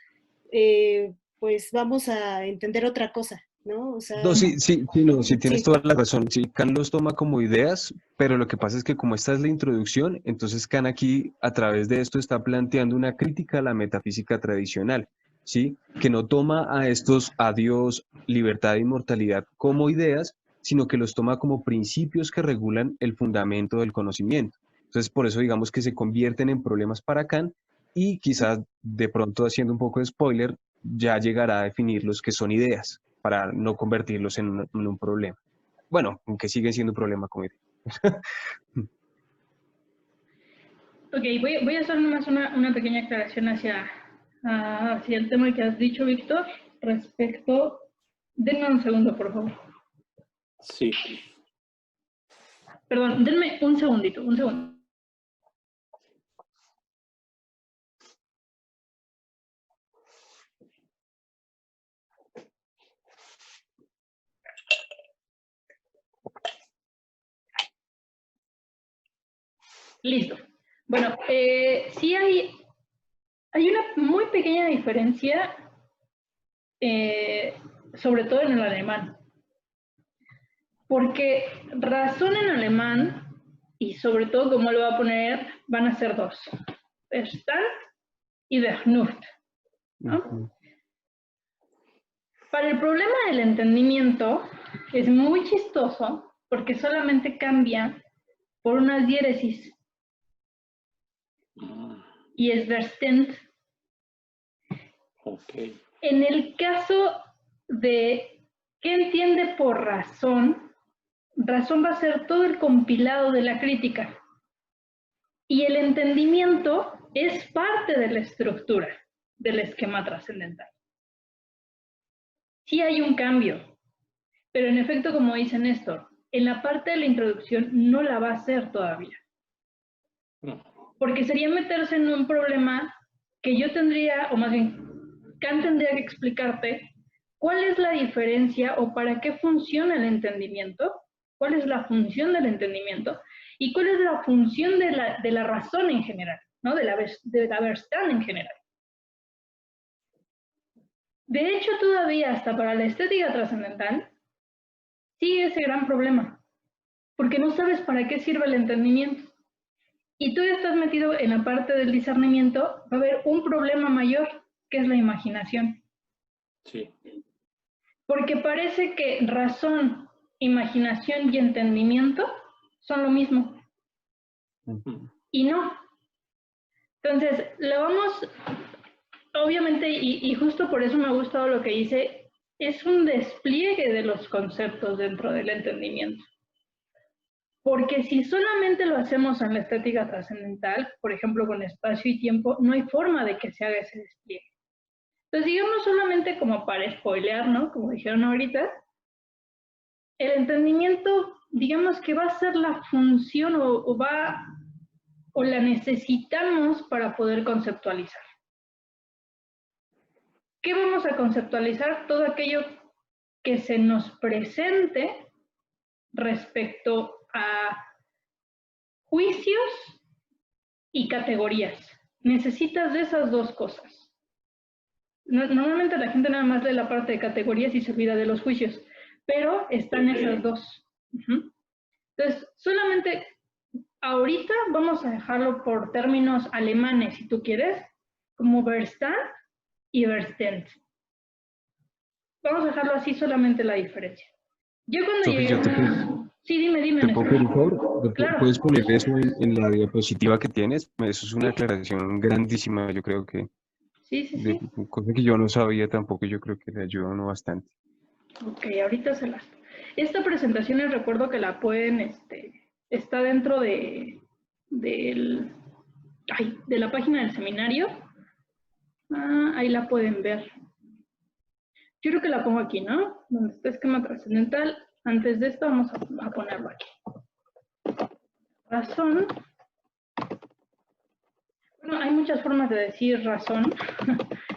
pues vamos a entender otra cosa, ¿no? O sea, No, sí, tienes sí. toda la razón. Sí, Kant los toma como ideas, pero lo que pasa es que como esta es la introducción, entonces Kant aquí a través de esto está planteando una crítica a la metafísica tradicional, ¿sí? Que no toma a Dios, libertad e inmortalidad como ideas, sino que los toma como principios que regulan el fundamento del conocimiento. Entonces, por eso digamos que se convierten en problemas para Kant y quizás de pronto haciendo un poco de spoiler, ya llegará a definirlos que son ideas para no convertirlos en un problema. Bueno, aunque sigue siendo un problema, como digo. Ok, voy a hacer nomás una pequeña aclaración hacia el tema que has dicho, Víctor, respecto... Denme un segundo, por favor. Sí. Perdón, denme un segundito, un segundo. Listo. Bueno, sí hay una muy pequeña diferencia, sobre todo en el alemán. Porque razón en alemán, y sobre todo como lo va a poner, van a ser dos. Verstand y Vernunft, ¿no? Para el problema del entendimiento es muy chistoso porque solamente cambia por una diéresis. Y es Verstand. Okay. En el caso de ¿qué entiende por razón? Razón va a ser todo el compilado de la crítica. Y el entendimiento es parte de la estructura del esquema trascendental. Sí hay un cambio, pero en efecto, como dice Néstor, en la parte de la introducción no la va a hacer todavía. Porque sería meterse en un problema que yo tendría, o más bien, Kant tendría que explicarte cuál es la diferencia o para qué funciona el entendimiento, cuál es la función del entendimiento y cuál es la función de la razón en general, ¿no? de la Verstand en general. De hecho, todavía hasta para la estética trascendental sigue ese gran problema, porque no sabes para qué sirve el entendimiento. y tú estás metido en la parte del discernimiento, va a haber un problema mayor, que es la imaginación. Sí. Porque parece que razón, imaginación y entendimiento son lo mismo. Y no. Entonces, lo vamos, obviamente, y justo por eso me ha gustado lo que dice, es un despliegue de los conceptos dentro del entendimiento. Porque si solamente lo hacemos en la estética trascendental, por ejemplo, con espacio y tiempo, no hay forma de que se haga ese despliegue. Entonces, digamos solamente como para spoilear, ¿no? Como dijeron ahorita, el entendimiento, digamos que va a ser la función o la necesitamos para poder conceptualizar. ¿Qué vamos a conceptualizar? Todo aquello que se nos presente respecto a juicios y categorías. Necesitas de esas dos cosas. Normalmente la gente nada más lee la parte de categorías y se olvida de los juicios, pero están esas dos. Entonces, solamente ahorita vamos a dejarlo por términos alemanes, si tú quieres, como Verstand y Verstand. Vamos a dejarlo así, solamente la diferencia. Yo cuando llegué... Sí, dime. ¿Te puedo pedir un favor? Claro. ¿Puedes poner eso en la diapositiva que tienes? Eso es una aclaración grandísima, yo creo que... Sí. Cosa que yo no sabía tampoco, yo creo que le ayuda a uno bastante. Ok, ahorita se las... Esta presentación les recuerdo que la pueden, está dentro de la página del seminario. Ahí la pueden ver. Yo creo que la pongo aquí, ¿no? Donde está esquema trascendental. Antes de esto vamos a ponerlo aquí. Razón. Bueno, hay muchas formas de decir razón,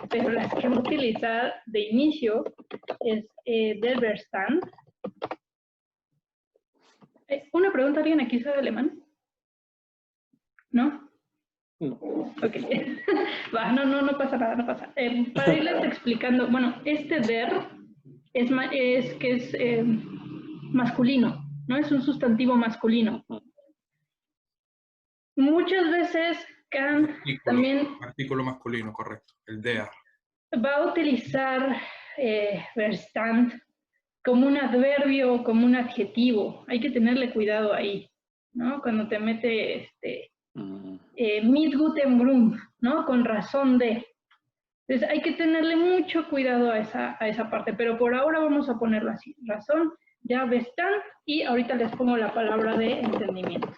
pero las que voy a utilizar de inicio es der Verstand. Una pregunta, ¿alguien aquí sabe alemán? ¿No? No. Ok. Va, no pasa nada, no pasa. Para irles explicando, bueno, der es masculino, ¿no? Es un sustantivo masculino. Muchas veces Kant también... Artículo masculino, correcto. El der. Va a utilizar Verstand como un adverbio, como un adjetivo. Hay que tenerle cuidado ahí, ¿no? Cuando te mete mit gutem Grund, ¿no? Con razón de. Entonces hay que tenerle mucho cuidado a esa parte, pero por ahora vamos a ponerlo así. Razón, ya Verstand, y ahorita les pongo la palabra de entendimiento.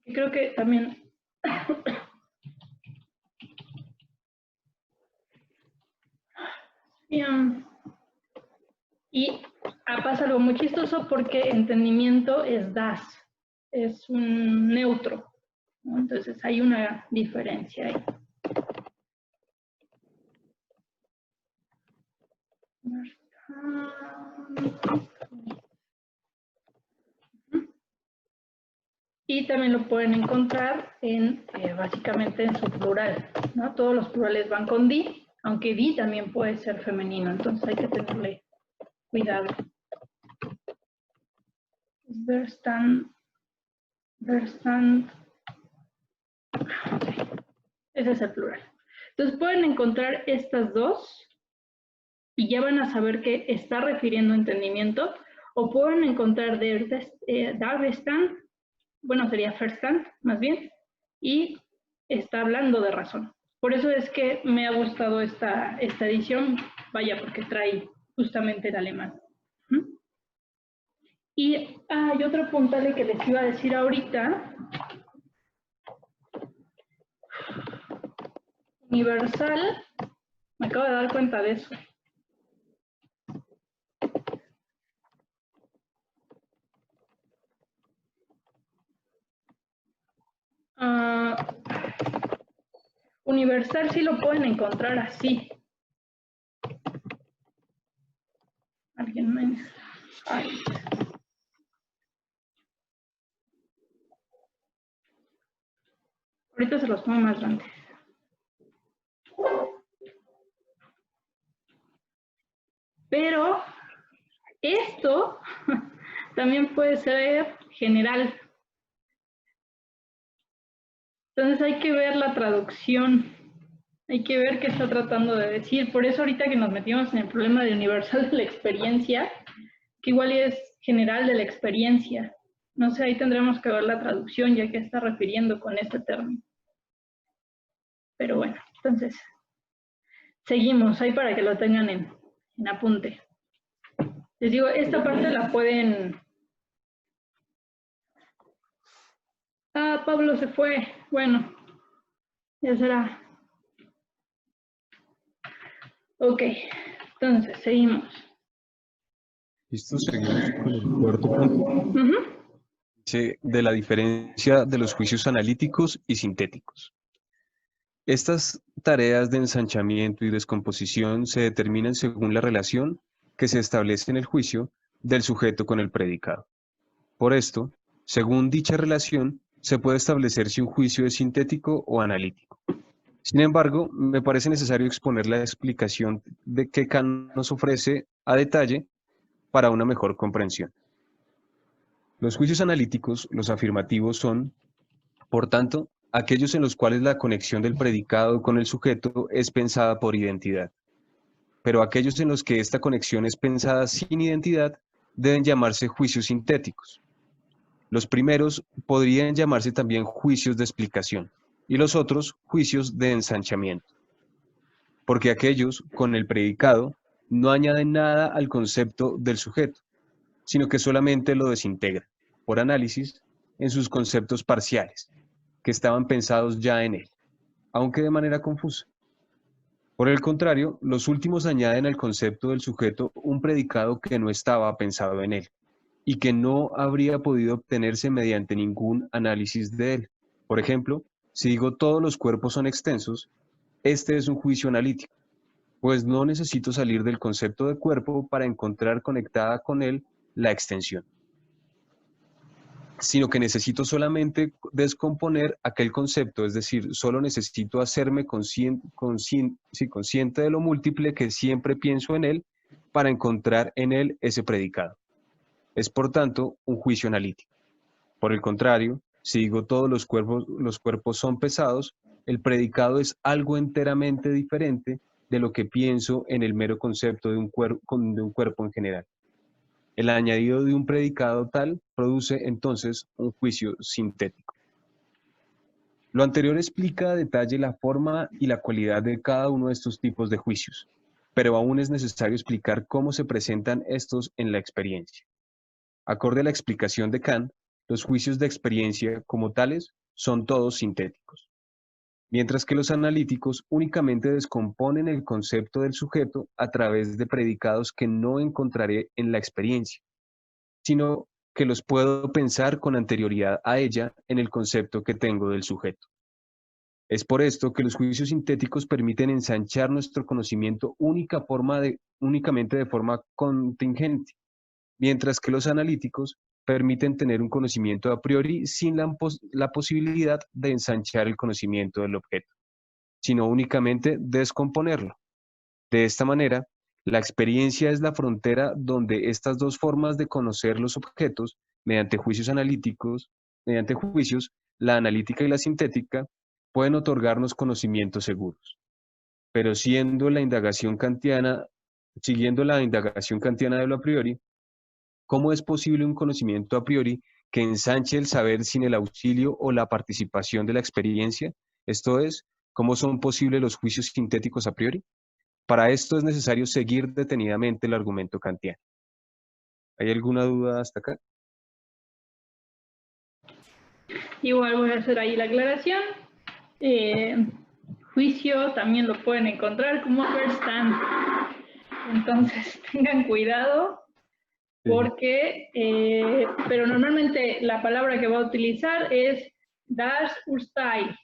Creo que también... Y pasa algo muy chistoso porque entendimiento es das, es un neutro, ¿no? Entonces hay una diferencia ahí. Y también lo pueden encontrar básicamente en su plural, ¿no? Todos los plurales van con di, aunque di también puede ser femenino, entonces hay que tenerle cuidado. Verstand. Ese es el plural. Entonces pueden encontrar estas dos y ya van a saber que está refiriendo a entendimiento, o pueden encontrar der Verstand, bueno, sería Verstand más bien, y está hablando de razón. Por eso es que me ha gustado esta edición, vaya, porque trae justamente el alemán. Y hay otro puntale que les iba a decir ahorita. Universal, me acabo de dar cuenta de eso. Universal sí lo pueden encontrar así. ¿Alguien más? Ay. Ahorita se los pongo más grandes. Pero esto también puede ser general. Entonces hay que ver la traducción, hay que ver qué está tratando de decir. Por eso ahorita que nos metimos en el problema de universal de la experiencia, que igual es general de la experiencia. No sé, ahí tendremos que ver la traducción ya que está refiriendo con este término. Pero bueno, entonces, seguimos ahí para que lo tengan en apunte. Les digo, esta parte la pueden... Ah, Pablo se fue. Bueno, ya será. Ok, entonces, seguimos. Listo, seguimos con el cuarto punto. Dice, de la diferencia de los juicios analíticos y sintéticos. Estas tareas de ensanchamiento y descomposición se determinan según la relación que se establece en el juicio del sujeto con el predicado. Por esto, según dicha relación, se puede establecer si un juicio es sintético o analítico. Sin embargo, me parece necesario exponer la explicación de que Kant nos ofrece a detalle para una mejor comprensión. Los juicios analíticos, los afirmativos, son, por tanto, aquellos en los cuales la conexión del predicado con el sujeto es pensada por identidad. Pero aquellos en los que esta conexión es pensada sin identidad deben llamarse juicios sintéticos. Los primeros podrían llamarse también juicios de explicación y los otros juicios de ensanchamiento. Porque aquellos con el predicado no añaden nada al concepto del sujeto, sino que solamente lo desintegran, por análisis, en sus conceptos parciales, que estaban pensados ya en él, aunque de manera confusa. Por el contrario, los últimos añaden al concepto del sujeto un predicado que no estaba pensado en él, y que no habría podido obtenerse mediante ningún análisis de él. Por ejemplo, si digo todos los cuerpos son extensos, este es un juicio analítico, pues no necesito salir del concepto de cuerpo para encontrar conectada con él la extensión, sino que necesito solamente descomponer aquel concepto, es decir, solo necesito hacerme consciente de lo múltiple que siempre pienso en él para encontrar en él ese predicado. Es por tanto un juicio analítico. Por el contrario, si digo todos los cuerpos son pesados, el predicado es algo enteramente diferente de lo que pienso en el mero concepto de un cuerpo en general. El añadido de un predicado tal produce entonces un juicio sintético. Lo anterior explica a detalle la forma y la cualidad de cada uno de estos tipos de juicios, pero aún es necesario explicar cómo se presentan estos en la experiencia. Acorde a la explicación de Kant, los juicios de experiencia como tales son todos sintéticos, mientras que los analíticos únicamente descomponen el concepto del sujeto a través de predicados que no encontraré en la experiencia, sino que los puedo pensar con anterioridad a ella en el concepto que tengo del sujeto. Es por esto que los juicios sintéticos permiten ensanchar nuestro conocimiento únicamente de forma contingente, mientras que los analíticos permiten tener un conocimiento a priori sin la posibilidad de ensanchar el conocimiento del objeto, sino únicamente descomponerlo. De esta manera, la experiencia es la frontera donde estas dos formas de conocer los objetos, mediante juicios, la analítica y la sintética, pueden otorgarnos conocimientos seguros. Pero siguiendo la indagación kantiana de lo a priori, ¿cómo es posible un conocimiento a priori que ensanche el saber sin el auxilio o la participación de la experiencia? Esto es, ¿cómo son posibles los juicios sintéticos a priori? Para esto es necesario seguir detenidamente el argumento kantiano. ¿Hay alguna duda hasta acá? Igual voy a hacer ahí la aclaración. Juicio también lo pueden encontrar como Verstand. Entonces tengan cuidado porque, pero normalmente la palabra que va a utilizar es das Urteil.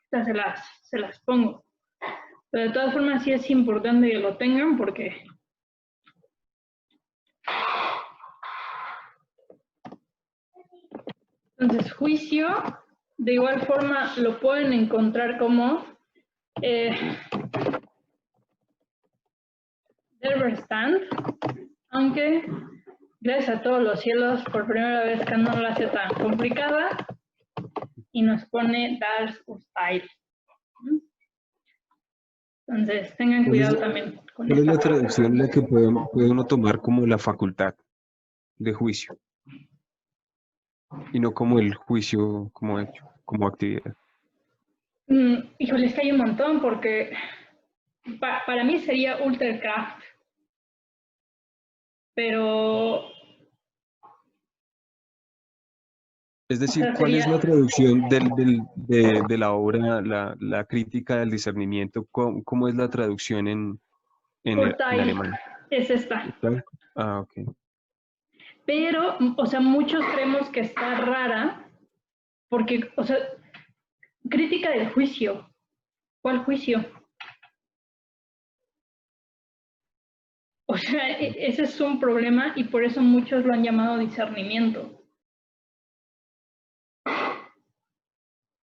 Estas se las pongo. Pero de todas formas sí es importante que lo tengan porque entonces juicio de igual forma lo pueden encontrar como der Verstand, aunque gracias a todos los cielos, por primera vez Kant no la hace tan complicada y nos pone Das Urteil. Entonces, tengan cuidado también con ¿Cuál es la esta parte. traducción la que puede uno tomar como la facultad de juicio? Y no como el juicio como hecho, como actividad. Híjole, es que hay un montón, porque para mí sería Ulterkraft, pero... Es decir, o sea, ¿cuál es la sería traducción de la obra, la crítica del discernimiento? ¿Cómo es la traducción en Urteil, alemán? es esta. ¿Urteil? Ah, ok. Pero, o sea, muchos creemos que está rara, porque, o sea, crítica del juicio. ¿Cuál juicio? O sea, ese es un problema y por eso muchos lo han llamado discernimiento.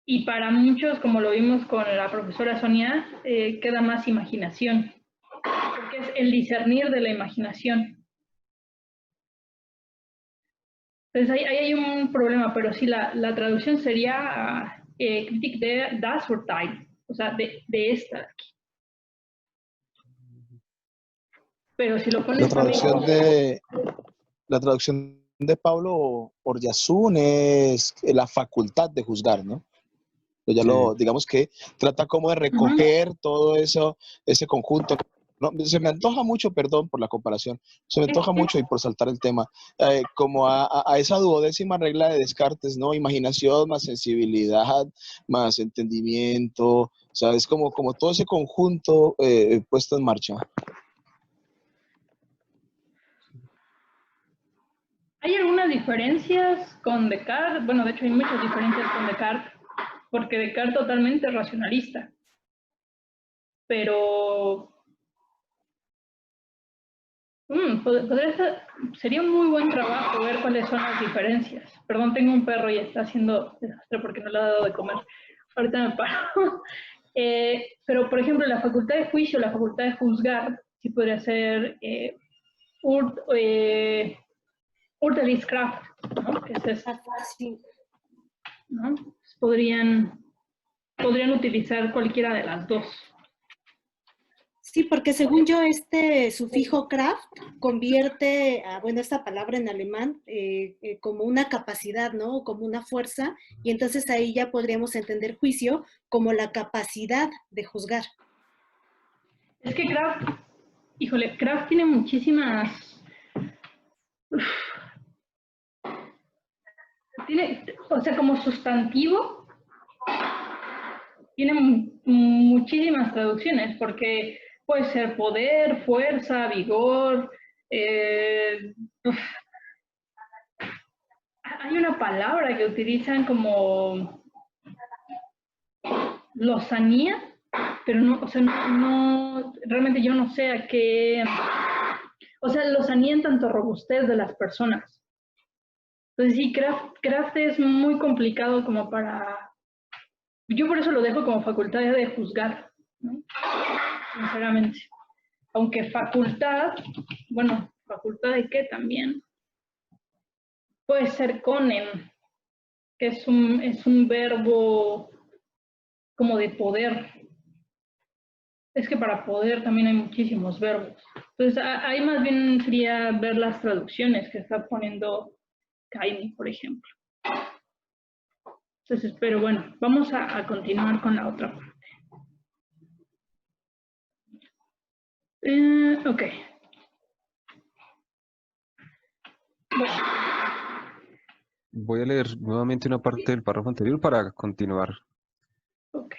Y para muchos, como lo vimos con la profesora Sonia, queda más imaginación, porque es el discernir de la imaginación. Entonces ahí hay un problema, pero sí, la traducción sería Kritik das Urteil, o sea, de esta de aquí. Pero si lo pones La traducción de Pablo Oyarzún es la facultad de juzgar, ¿no? Ya digamos que trata como de recoger todo eso, ese conjunto. No, se me antoja mucho, perdón por la comparación, se me antoja mucho y por saltar el tema, como a esa duodécima regla de Descartes, ¿no? Imaginación más sensibilidad, más entendimiento, o sea, es como todo ese conjunto puesto en marcha. Hay algunas diferencias con Descartes, bueno, de hecho hay muchas diferencias con Descartes, porque Descartes totalmente racionalista, pero sería un muy buen trabajo ver cuáles son las diferencias. Perdón, tengo un perro y está haciendo desastre porque no le ha dado de comer. Ahorita me paro. Pero, por ejemplo, la facultad de juicio, la facultad de juzgar, sí podría ser Urteilskraft, ¿no? Que es eso, ¿no? Podrían utilizar cualquiera de las dos. Sí, porque según yo, este sufijo Kraft convierte, bueno, esta palabra en alemán como una capacidad, ¿no? Como una fuerza, y entonces ahí ya podríamos entender juicio como la capacidad de juzgar. Es que Kraft, híjole, Kraft tiene muchísimas... o sea, como sustantivo, tiene muchísimas traducciones, porque puede ser poder, fuerza, vigor. Hay una palabra que utilizan como lozanía, pero no, o sea, no, realmente yo no sé a qué, o sea, lozanía en tanto robustez de las personas. Entonces sí, Kraft es muy complicado como para, yo por eso lo dejo como facultad de juzgar, ¿no? Sinceramente. Aunque facultad, bueno, facultad de qué también, puede ser conen, que es un verbo como de poder. Es que para poder también hay muchísimos verbos. Entonces, ahí más bien sería ver las traducciones que está poniendo Kaimi, por ejemplo. Entonces, pero bueno, vamos a continuar con la otra parte. Ok. Bueno. Voy a leer nuevamente una parte del párrafo anterior para continuar. Ok.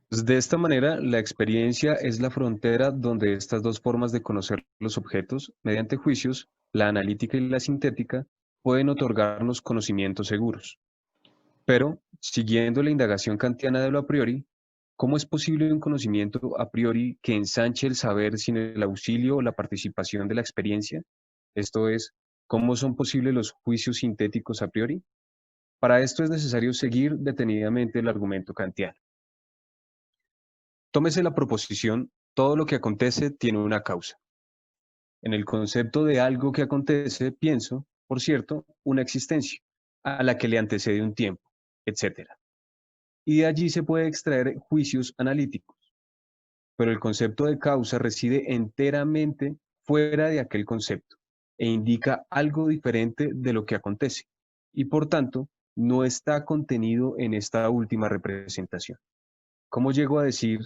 Pues de esta manera, la experiencia es la frontera donde estas dos formas de conocer los objetos, mediante juicios, la analítica y la sintética, pueden otorgarnos conocimientos seguros. Pero, siguiendo la indagación kantiana de lo a priori, ¿cómo es posible un conocimiento a priori que ensanche el saber sin el auxilio o la participación de la experiencia? Esto es, ¿cómo son posibles los juicios sintéticos a priori? Para esto es necesario seguir detenidamente el argumento kantiano. Tómese la proposición, todo lo que acontece tiene una causa. En el concepto de algo que acontece, pienso, por cierto, una existencia, a la que le antecede un tiempo, etc. Y de allí se puede extraer juicios analíticos. Pero el concepto de causa reside enteramente fuera de aquel concepto e indica algo diferente de lo que acontece, y por tanto no está contenido en esta última representación. ¿Cómo llego a decir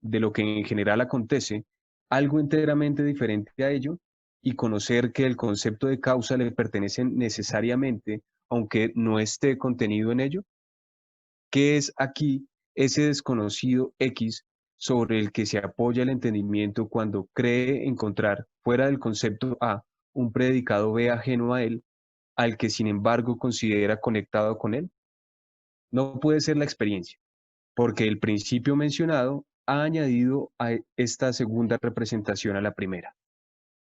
de lo que en general acontece algo enteramente diferente a ello y conocer que el concepto de causa le pertenece necesariamente, aunque no esté contenido en ello? ¿Qué es aquí ese desconocido X sobre el que se apoya el entendimiento cuando cree encontrar fuera del concepto A un predicado B ajeno a él, al que sin embargo considera conectado con él? No puede ser la experiencia, porque el principio mencionado ha añadido a esta segunda representación a la primera,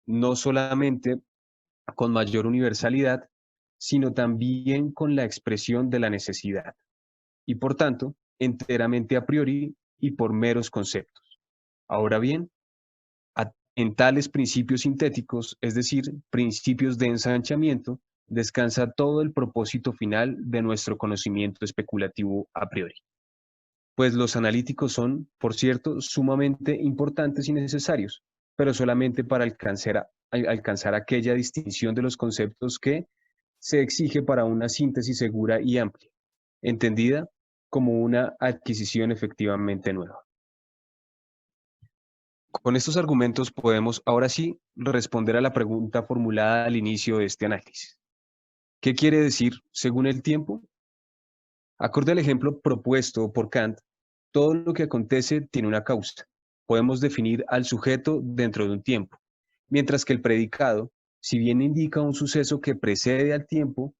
no solamente con mayor universalidad, sino también con la expresión de la necesidad, y por tanto, enteramente a priori y por meros conceptos. Ahora bien, en tales principios sintéticos, es decir, principios de ensanchamiento, descansa todo el propósito final de nuestro conocimiento especulativo a priori. Pues los analíticos son, por cierto, sumamente importantes y necesarios, pero solamente para alcanzar aquella distinción de los conceptos que se exige para una síntesis segura y amplia, entendida como una adquisición efectivamente nueva. Con estos argumentos podemos ahora sí responder a la pregunta formulada al inicio de este análisis. ¿Qué quiere decir según el tiempo? Acorde al ejemplo propuesto por Kant, todo lo que acontece tiene una causa. Podemos definir al sujeto dentro de un tiempo, mientras que el predicado, si bien indica un suceso que precede al tiempo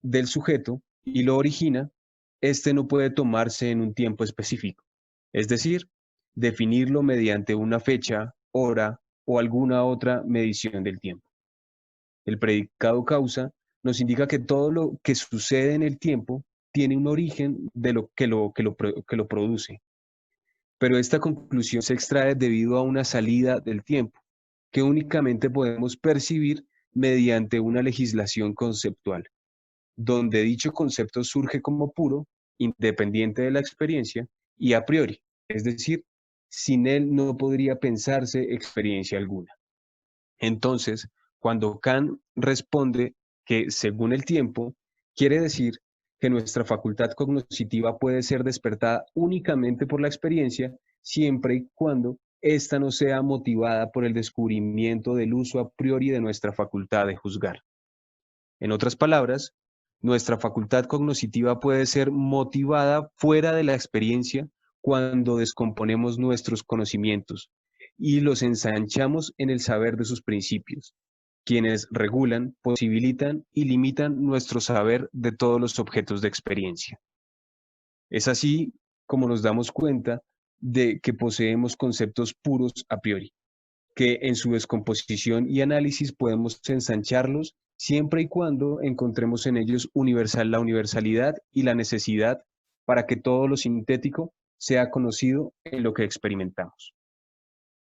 del sujeto y lo origina, este no puede tomarse en un tiempo específico, es decir, definirlo mediante una fecha, hora o alguna otra medición del tiempo. El predicado causa nos indica que todo lo que sucede en el tiempo tiene un origen de lo que lo produce. Pero esta conclusión se extrae debido a una salida del tiempo, que únicamente podemos percibir mediante una legislación conceptual, donde dicho concepto surge como puro, independiente de la experiencia y a priori, es decir, sin él no podría pensarse experiencia alguna. Entonces, cuando Kant responde que según el tiempo, quiere decir que nuestra facultad cognoscitiva puede ser despertada únicamente por la experiencia, siempre y cuando ésta no sea motivada por el descubrimiento del uso a priori de nuestra facultad de juzgar. En otras palabras, nuestra facultad cognoscitiva puede ser motivada fuera de la experiencia cuando descomponemos nuestros conocimientos y los ensanchamos en el saber de sus principios, quienes regulan, posibilitan y limitan nuestro saber de todos los objetos de experiencia. Es así como nos damos cuenta de que poseemos conceptos puros a priori, que en su descomposición y análisis podemos ensancharlos siempre y cuando encontremos en ellos la universalidad y la necesidad para que todo lo sintético sea conocido en lo que experimentamos.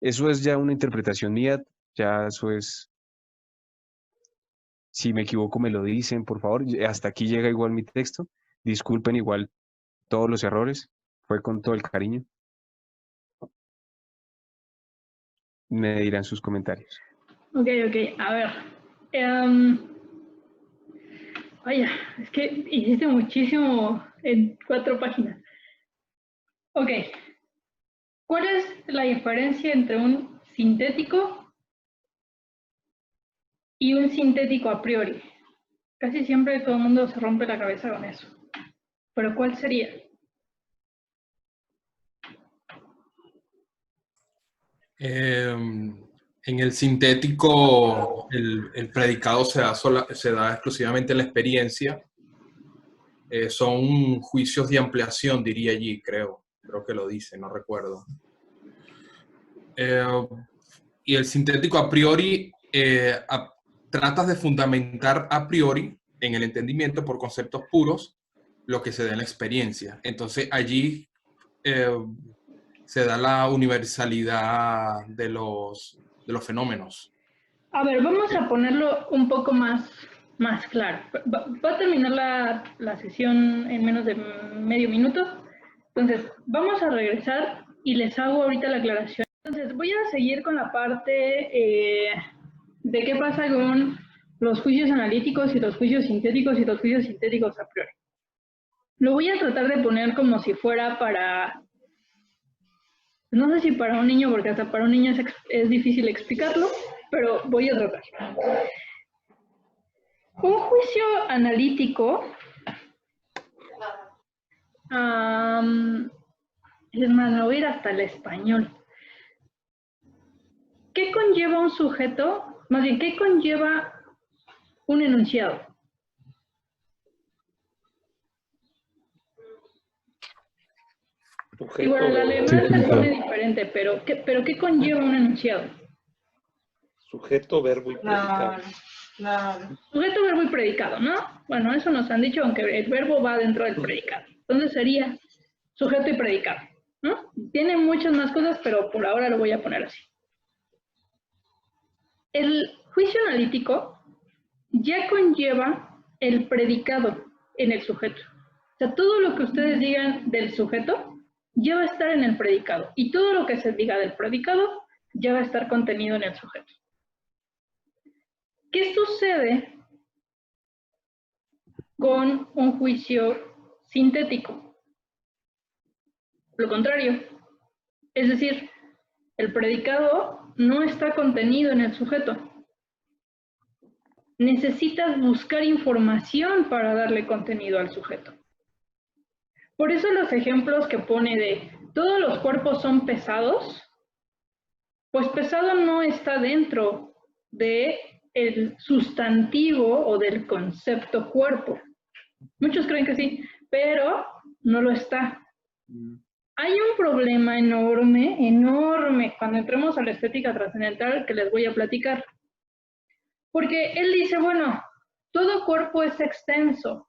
Eso es ya una interpretación mía, ya eso es, si me equivoco me lo dicen, por favor, hasta aquí llega igual mi texto, disculpen igual todos los errores, fue con todo el cariño. Me dirán sus comentarios. Ok, a ver. Vaya, es que hiciste muchísimo en 4 páginas. Ok. ¿Cuál es la diferencia entre un sintético y un sintético a priori? Casi siempre todo el mundo se rompe la cabeza con eso. ¿Pero cuál sería? En el sintético, el predicado se da exclusivamente en la experiencia. Son juicios de ampliación, diría allí, creo que lo dice, no recuerdo. Y el sintético a priori, tratas de fundamentar a priori en el entendimiento por conceptos puros lo que se da en la experiencia. Entonces allí se da la universalidad de los fenómenos. A ver, vamos a ponerlo un poco más claro. Va a terminar la sesión en menos de medio minuto. Entonces, vamos a regresar y les hago ahorita la aclaración. Entonces, voy a seguir con la parte de qué pasa con los juicios analíticos y los juicios sintéticos y los juicios sintéticos a priori. Lo voy a tratar de poner como si fuera para, no sé si para un niño, porque hasta para un niño es difícil explicarlo, pero voy a tratar. Un juicio analítico es más, me voy a ir hasta el español. ¿Qué conlleva un sujeto? Más bien, ¿qué conlleva un enunciado? Sujeto, Igual el alemán se pone diferente, pero ¿qué conlleva un enunciado? Sujeto, verbo y predicado. Sujeto, verbo y predicado, ¿no? Bueno, eso nos han dicho, aunque el verbo va dentro del predicado. Entonces sería sujeto y predicado, ¿no? Tiene muchas más cosas, pero por ahora lo voy a poner así. El juicio analítico ya conlleva el predicado en el sujeto. O sea, todo lo que ustedes digan del sujeto ya va a estar en el predicado. Y todo lo que se diga del predicado ya va a estar contenido en el sujeto. ¿Qué sucede con un juicio sintético? Lo contrario. Es decir, el predicado no está contenido en el sujeto. Necesitas buscar información para darle contenido al sujeto. Por eso los ejemplos que pone de todos los cuerpos son pesados, pues pesado no está dentro del sustantivo o del concepto cuerpo. Muchos creen que sí, pero no lo está. Hay un problema enorme cuando entremos a la estética trascendental que les voy a platicar. Porque él dice, bueno, todo cuerpo es extenso.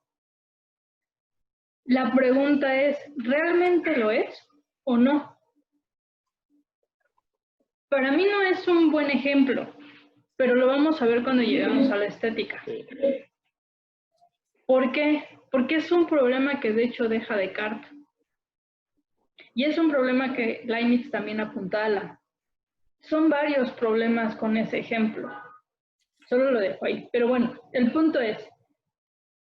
La pregunta es, ¿realmente lo es o no? Para mí no es un buen ejemplo, pero lo vamos a ver cuando lleguemos a la estética. ¿Por qué? Porque es un problema que de hecho deja Descartes. Y es un problema que Leibniz también apuntala. Son varios problemas con ese ejemplo. Solo lo dejo ahí. Pero bueno, el punto es,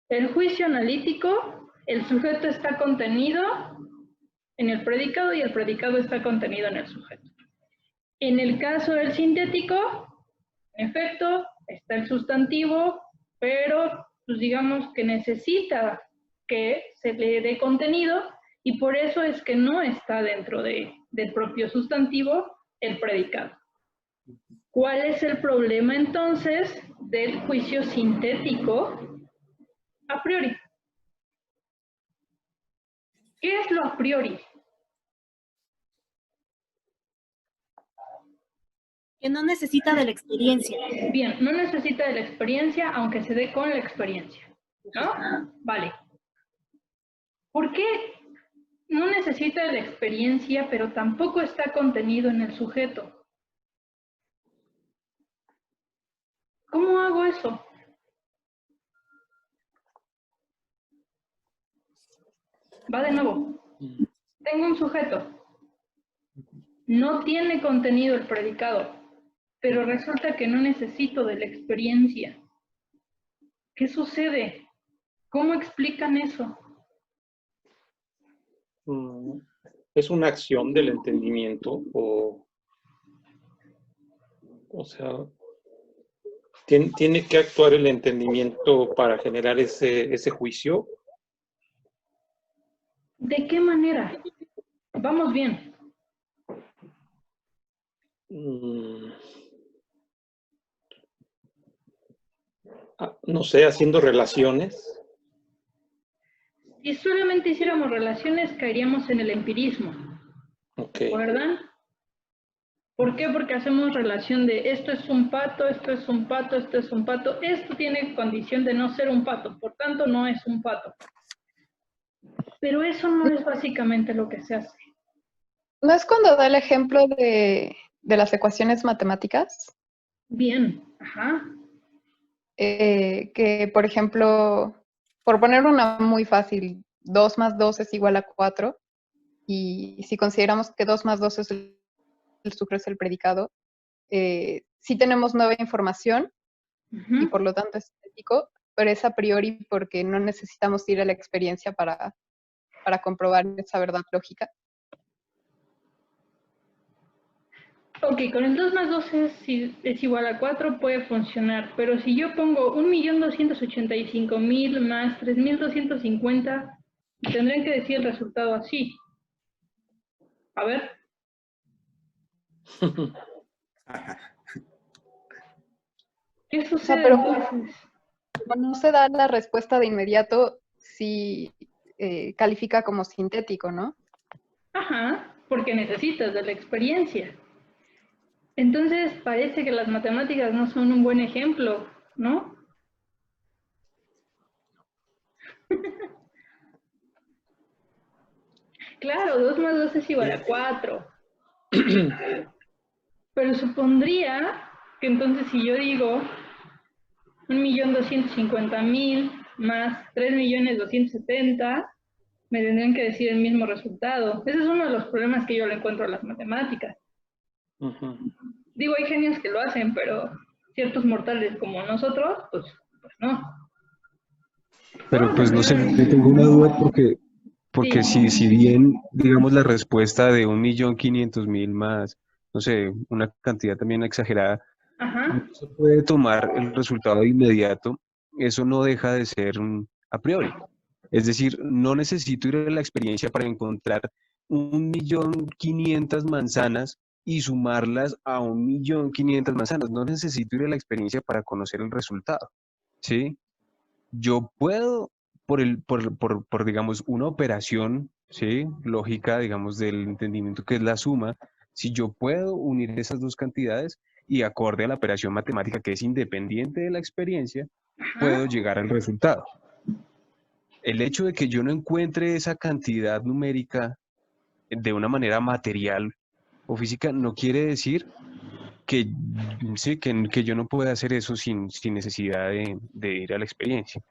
el juicio analítico, el sujeto está contenido en el predicado y el predicado está contenido en el sujeto. En el caso del sintético, en efecto, está el sustantivo, pero pues digamos que necesita que se le dé contenido y por eso es que no está dentro del propio sustantivo el predicado. ¿Cuál es el problema entonces del juicio sintético a priori? ¿Qué es lo a priori? Que no necesita de la experiencia. Bien, no necesita de la experiencia, aunque se dé con la experiencia, ¿no? Vale. ¿Por qué no necesita de la experiencia, pero tampoco está contenido en el sujeto? ¿Cómo hago eso? Va de nuevo. Tengo un sujeto. No tiene contenido el predicado, pero resulta que no necesito de la experiencia. ¿Qué sucede? ¿Cómo explican eso? ¿Es una acción del entendimiento o sea, ¿tiene que actuar el entendimiento para generar ese juicio? ¿De qué manera? Vamos bien. No sé, haciendo relaciones. Si solamente hiciéramos relaciones, caeríamos en el empirismo. Okay. ¿Recuerdan? ¿Por qué? Porque hacemos relación de esto es un pato, esto es un pato, esto es un pato. Esto tiene condición de no ser un pato, por tanto no es un pato. Pero eso no es básicamente lo que se hace. ¿No es cuando da el ejemplo de las ecuaciones matemáticas? Bien, Ajá. Que, por ejemplo, por poner una muy fácil, 2 más 2 es igual a 4, y si consideramos que 2 más 2 es el sujeto, es el predicado, sí tenemos nueva información y por lo tanto es estético, pero es a priori porque no necesitamos ir a la experiencia para comprobar esa verdad lógica. Ok, con el 2 más 2 es igual a 4 puede funcionar, pero si yo pongo 1.285.000 más 3.250, tendrían que decir el resultado así. A ver. ¿Qué sucede entonces? No se da la respuesta de inmediato si califica como sintético, ¿no? Ajá, porque necesitas de la experiencia. Entonces parece que las matemáticas no son un buen ejemplo, ¿no? Claro, 2 más 2 es igual a 4. Pero supondría que entonces si yo digo 1.250.000 más 3.270.000, me tendrían que decir el mismo resultado. Ese es uno de los problemas que yo le encuentro a las matemáticas. Digo, hay genios que lo hacen, pero ciertos mortales como nosotros, pues no. Pero pues no sé, yo tengo una duda porque si bien, digamos, la respuesta de 1.500.000 más, no sé, una cantidad también exagerada, no se puede tomar el resultado de inmediato, eso no deja de ser a priori. Es decir, no necesito ir a la experiencia para encontrar 1.500.000 manzanas y sumarlas a 1.500.000 manzanas. No necesito ir a la experiencia para conocer el resultado, ¿sí? Yo puedo, por digamos, una operación, ¿sí? Lógica, digamos, del entendimiento que es la suma, si yo puedo unir esas dos cantidades y acorde a la operación matemática que es independiente de la experiencia, puedo llegar al resultado. El hecho de que yo no encuentre esa cantidad numérica de una manera material o física no quiere decir que, sí, que yo no pueda hacer eso sin necesidad de ir a la experiencia.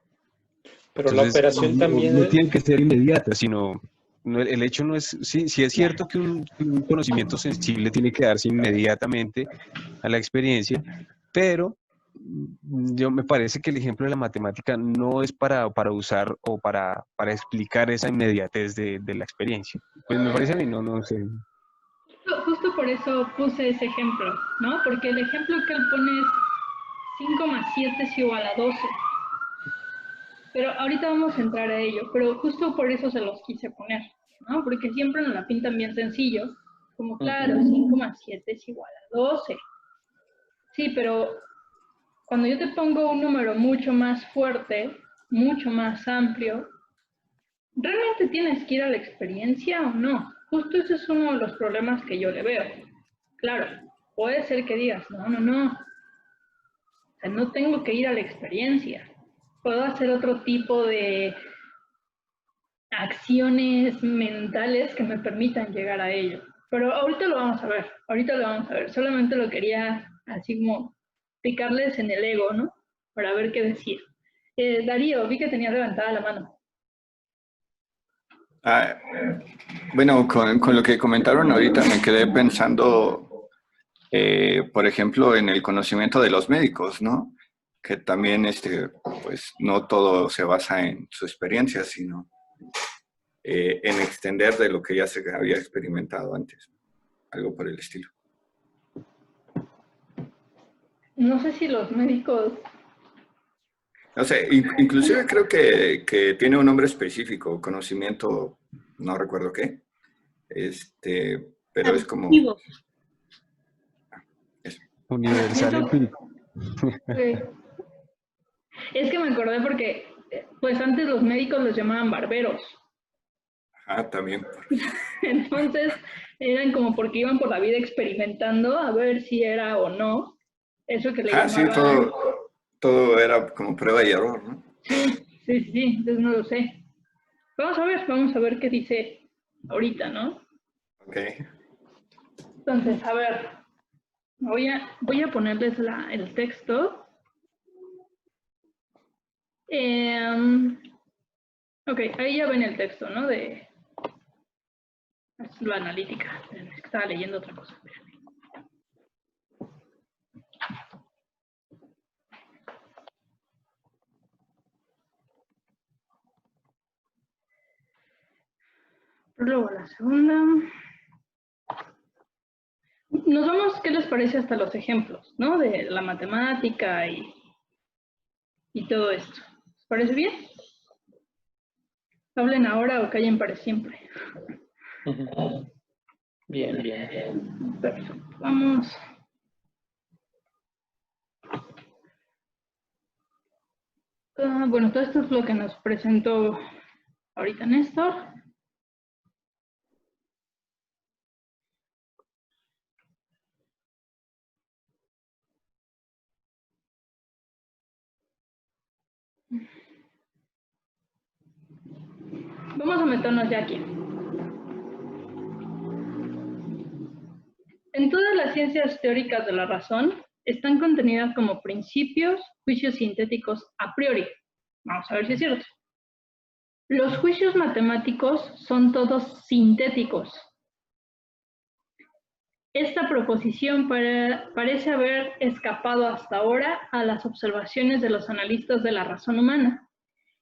Pero entonces, la operación también no tiene que ser inmediata, sino el hecho no es, sí es cierto que un conocimiento sensible tiene que darse inmediatamente a la experiencia, pero yo me parece que el ejemplo de la matemática no es para usar o para explicar esa inmediatez de la experiencia. Pues me parece a mí, no sé. Justo por eso puse ese ejemplo, ¿no? Porque el ejemplo que él pone es 5 más 7 es igual a 12. Pero ahorita vamos a entrar a ello, pero justo por eso se los quise poner, ¿no? Porque siempre nos la pintan bien sencillo, como claro, 5 más 7 es igual a 12. Sí, pero cuando yo te pongo un número mucho más fuerte, mucho más amplio, ¿realmente tienes que ir a la experiencia o no? Justo ese es uno de los problemas que yo le veo. Claro, puede ser que digas, no. O sea, no tengo que ir a la experiencia. Puedo hacer otro tipo de acciones mentales que me permitan llegar a ello. Pero ahorita lo vamos a ver. Solamente lo quería así como picarles en el ego, ¿no? Para ver qué decir. Darío, vi que tenía levantada la mano. Bueno, con lo que comentaron ahorita me quedé pensando, por ejemplo, en el conocimiento de los médicos, ¿no? Que también, pues, no todo se basa en su experiencia, sino en extender de lo que ya se había experimentado antes, algo por el estilo. No sé si los médicos... No sé, inclusive creo que tiene un nombre específico, conocimiento, no recuerdo qué, pero es como... Universal empírico. Sí. Es que me acordé porque, pues antes los médicos los llamaban barberos. También. Entonces, eran como porque iban por la vida experimentando a ver si era o no eso que le llamaban... Sí, todo era como prueba y error, ¿no? Sí, entonces no lo sé. Vamos a ver qué dice ahorita, ¿no? Ok. Entonces, a ver, Voy a ponerles el texto. Ok, ahí ya ven el texto, ¿no? De la analítica. Estaba leyendo otra cosa. Luego la segunda. Nos vamos, ¿qué les parece hasta los ejemplos, ¿no? De la matemática y todo esto. ¿Les parece bien? Hablen ahora o callen para siempre. Bien, bien. Perfecto. Vamos. Bueno, todo esto es lo que nos presentó ahorita Néstor. Vamos a meternos ya aquí. En todas las ciencias teóricas de la razón están contenidas como principios, juicios sintéticos a priori. Vamos a ver si es cierto. Los juicios matemáticos son todos sintéticos. Esta proposición parece haber escapado hasta ahora a las observaciones de los analistas de la razón humana,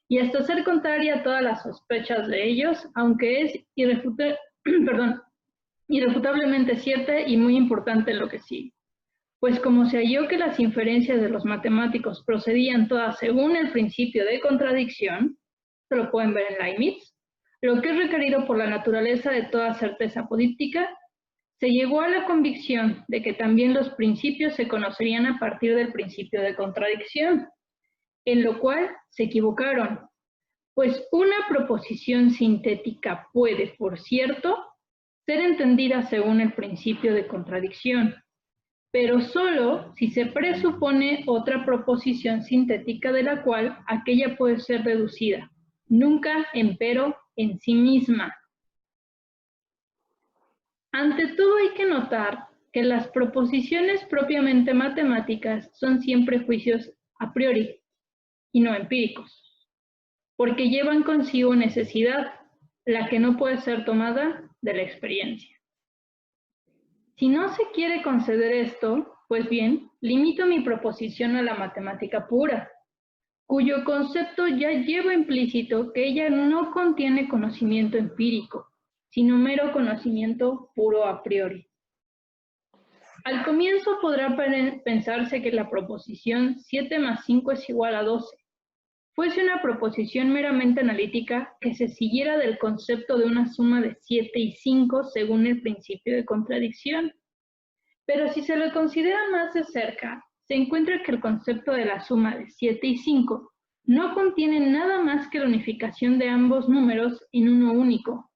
y hasta ser contraria a todas las sospechas de ellos, aunque es irrefutablemente cierta y muy importante lo que sigue. Pues como se halló que las inferencias de los matemáticos procedían todas según el principio de contradicción, se lo pueden ver en Leibniz, lo que es requerido por la naturaleza de toda certeza política, se llegó a la convicción de que también los principios se conocerían a partir del principio de contradicción, en lo cual se equivocaron, pues una proposición sintética puede, por cierto, ser entendida según el principio de contradicción, pero solo si se presupone otra proposición sintética de la cual aquella puede ser deducida, nunca, empero, en sí misma. Ante todo hay que notar que las proposiciones propiamente matemáticas son siempre juicios a priori y no empíricos, porque llevan consigo necesidad, la que no puede ser tomada de la experiencia. Si no se quiere conceder esto, pues bien, limito mi proposición a la matemática pura, cuyo concepto ya lleva implícito que ella no contiene conocimiento empírico, sino mero conocimiento puro a priori. Al comienzo podrá pensarse que la proposición 7 más 5 es igual a 12. Fuese una proposición meramente analítica que se siguiera del concepto de una suma de 7 y 5 según el principio de contradicción. Pero si se lo considera más de cerca, se encuentra que el concepto de la suma de 7 y 5 no contiene nada más que la unificación de ambos números en uno único,